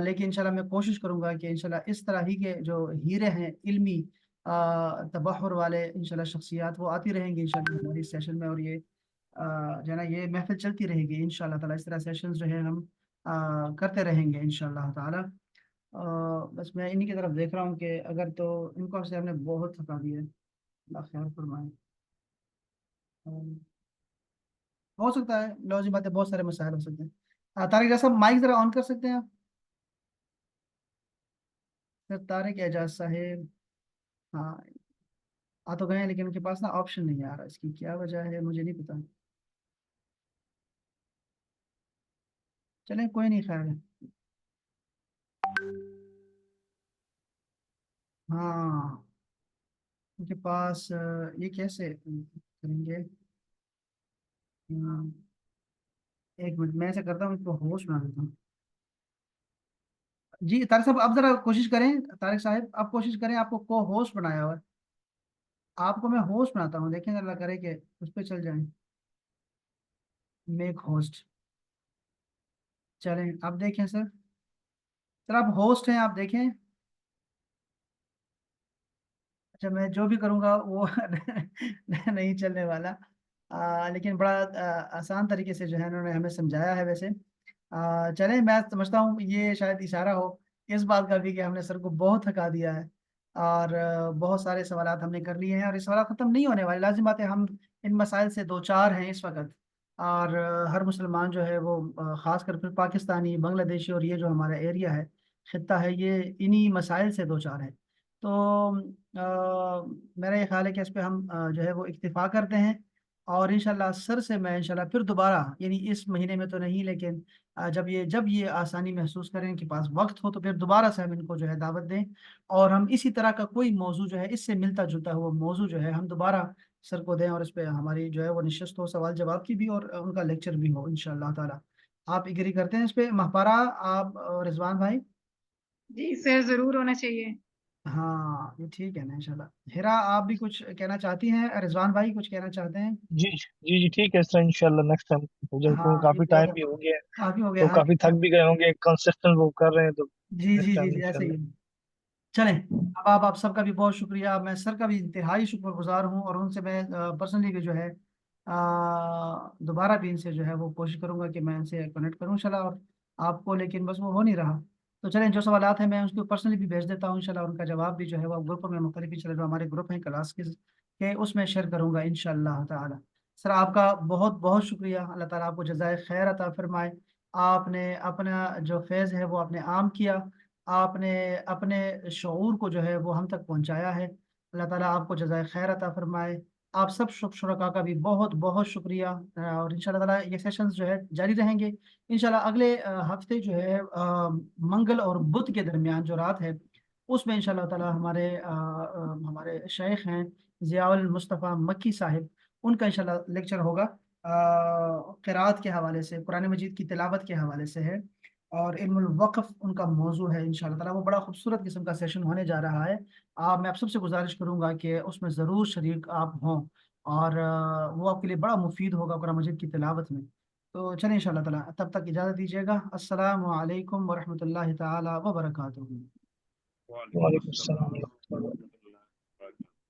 لیکن انشاءاللہ میں کوشش کروں گا کہ انشاءاللہ اس طرح ہی کے جو ہیرے ہیں علمی تبحر والے انشاءاللہ شخصیات وہ آتی رہیں گی انشاءاللہ ہماری سیشن میں. اور یہ جو ہے نا یہ محفل چلتی رہے گی انشاءاللہ تعالیٰ. اس طرح سیشنز جو ہے ہم کرتے رہیں گے انشاءاللہ تعالیٰ. بس میں انہی کی طرف دیکھ رہا ہوں کہ اگر تو ان کو سے ہم نے بہت تھکا دیا ہے. اللہ خیر فرمائے. ہو سکتا ہے لازم بات ہے، بہت سارے مسائل ہو سکتے ہیں. طارق صاحب مائک ذرا آن کر سکتے ہیں آپ؟ سر طارق اعجاز صاحب ہاں آ تو گئے ہیں لیکن ان کے پاس نا آپشن نہیں آ رہا. اس کی کیا وجہ ہے مجھے نہیں پتا. چلیں کوئی نہیں، خیر ہے. ہاں ان کے پاس یہ کیسے کریں گے. ایک منٹ میں ایسا کرتا ہوں، اس کو ہوش بنا دیتا ہوں. جی طارق صاحب آپ ذرا کوشش کریں. طارق صاحب آپ کوشش کریں، آپ کو ہوسٹ بنایا ہوا ہے. آپ کو میں ہوسٹ بناتا ہوں، دیکھیں اللہ کرے کہ اس پہ چل جائیں. Make host. چلیں آپ دیکھیں سر. سر آپ ہوسٹ ہیں، آپ دیکھیں. اچھا میں جو بھی کروں گا وہ نہیں چلنے والا. لیکن بڑا آسان طریقے سے جو ہے انہوں نے ہمیں سمجھایا ہے ویسے. چلیں میں سمجھتا ہوں یہ شاید اشارہ ہو اس بات کا بھی کہ ہم نے سر کو بہت تھکا دیا ہے اور بہت سارے سوالات ہم نے کر لیے ہیں اور یہ سوالات ختم نہیں ہونے والے. لازم بات ہے ہم ان مسائل سے دو چار ہیں اس وقت اور ہر مسلمان جو ہے وہ خاص کر پھر پاکستانی بنگلہ دیشی اور یہ جو ہمارا ایریا ہے خطہ ہے یہ انہی مسائل سے دو چار ہے. تو میرا یہ خیال ہے کہ اس پہ ہم جو ہے وہ اکتفا کرتے ہیں اور انشاءاللہ سر سے میں انشاءاللہ پھر دوبارہ یعنی اس مہینے میں تو نہیں لیکن جب یہ آسانی محسوس کریں کہ پاس وقت ہو تو پھر دوبارہ سے ہم ان کو جو ہے دعوت دیں اور ہم اسی طرح کا کوئی موضوع جو ہے اس سے ملتا جلتا ہوا موضوع جو ہے ہم دوبارہ سر کو دیں اور اس پہ ہماری جو ہے وہ نشست ہو سوال جواب کی بھی اور ان کا لیکچر بھی ہو انشاءاللہ تعالی. آپ اگری کرتے ہیں اس پہ مہپارہ آپ رضوان بھائی؟ جی سر ضرور ہونا چاہیے. ہاں یہ ٹھیک ہے نا انشاءاللہ. ہیرا آپ بھی کچھ کہنا چاہتی ہیں؟ رضوان بھائی کچھ کہنا چاہتے ہیں؟ جی جی جی ٹھیک ہے سر انشاءاللہ نیکسٹ ٹائم ہو جائے ہاں کافی ٹائم بھی ہو گیا کافی ہو تو گیا. کافی تھک بھی گئے ہوں گے کنسسٹنٹ وہ کر رہے ہیں تو جی نیکسٹ جی ٹائم جی ایسے انشاءاللہ. ہی. چلیں اب آپ سب کا بھی بہت شکریہ. میں سر کا بھی انتہائی شکر گزار ہوں اور ان سے میں پرسنلی بھی جو ہے دوبارہ بھی ان سے جو ہے وہ کوشش کروں گا کہ میں ان سے کنیکٹ کروں انشاءاللہ اور آپ کو لیکن بس وہ ہو نہیں رہا. تو چلیں جو سوالات ہیں میں اس کو پرسنلی بھی بھیج دیتا ہوں انشاءاللہ. ان کا جواب بھی جو ہے وہ گروپ میں مختلف انشاءاللہ جو ہمارے گروپ ہیں کلاس کے اس میں شیئر کروں گا انشاءاللہ تعالی. سر آپ کا بہت بہت شکریہ. اللہ تعالیٰ آپ کو جزائے خیر عطا فرمائے. آپ نے اپنا جو فیض ہے وہ اپنے عام کیا. آپ نے اپنے شعور کو جو ہے وہ ہم تک پہنچایا ہے. اللہ تعالیٰ آپ کو جزائے خیر عطا فرمائے. آپ سب شرکا کا بھی بہت بہت شکریہ اور انشاءاللہ تعالیٰ یہ سیشنز جو ہے جاری رہیں گے انشاءاللہ. اگلے ہفتے جو ہے منگل اور بدھ کے درمیان جو رات ہے اس میں انشاءاللہ تعالیٰ ہمارے شیخ ہیں ضیاء المصطفیٰ مکی صاحب ان کا انشاءاللہ لیکچر ہوگا قرات کے حوالے سے قرآن مجید کی تلاوت کے حوالے سے ہے اور علم الوقف ان کا موضوع ہے انشاءاللہ تعالیٰ. وہ بڑا خوبصورت قسم کا سیشن ہونے جا رہا ہے. میں آپ سب سے گزارش کروں گا کہ اس میں ضرور شریک آپ ہوں اور وہ آپ کے لیے بڑا مفید ہوگا قرآن مجید کی تلاوت میں. تو چلیں انشاءاللہ تعالیٰ تب تک اجازت دیجیے گا. السلام علیکم ورحمۃ اللہ تعالیٰ وبرکاتہ. وعلیکم السلام ورحمۃ اللہ.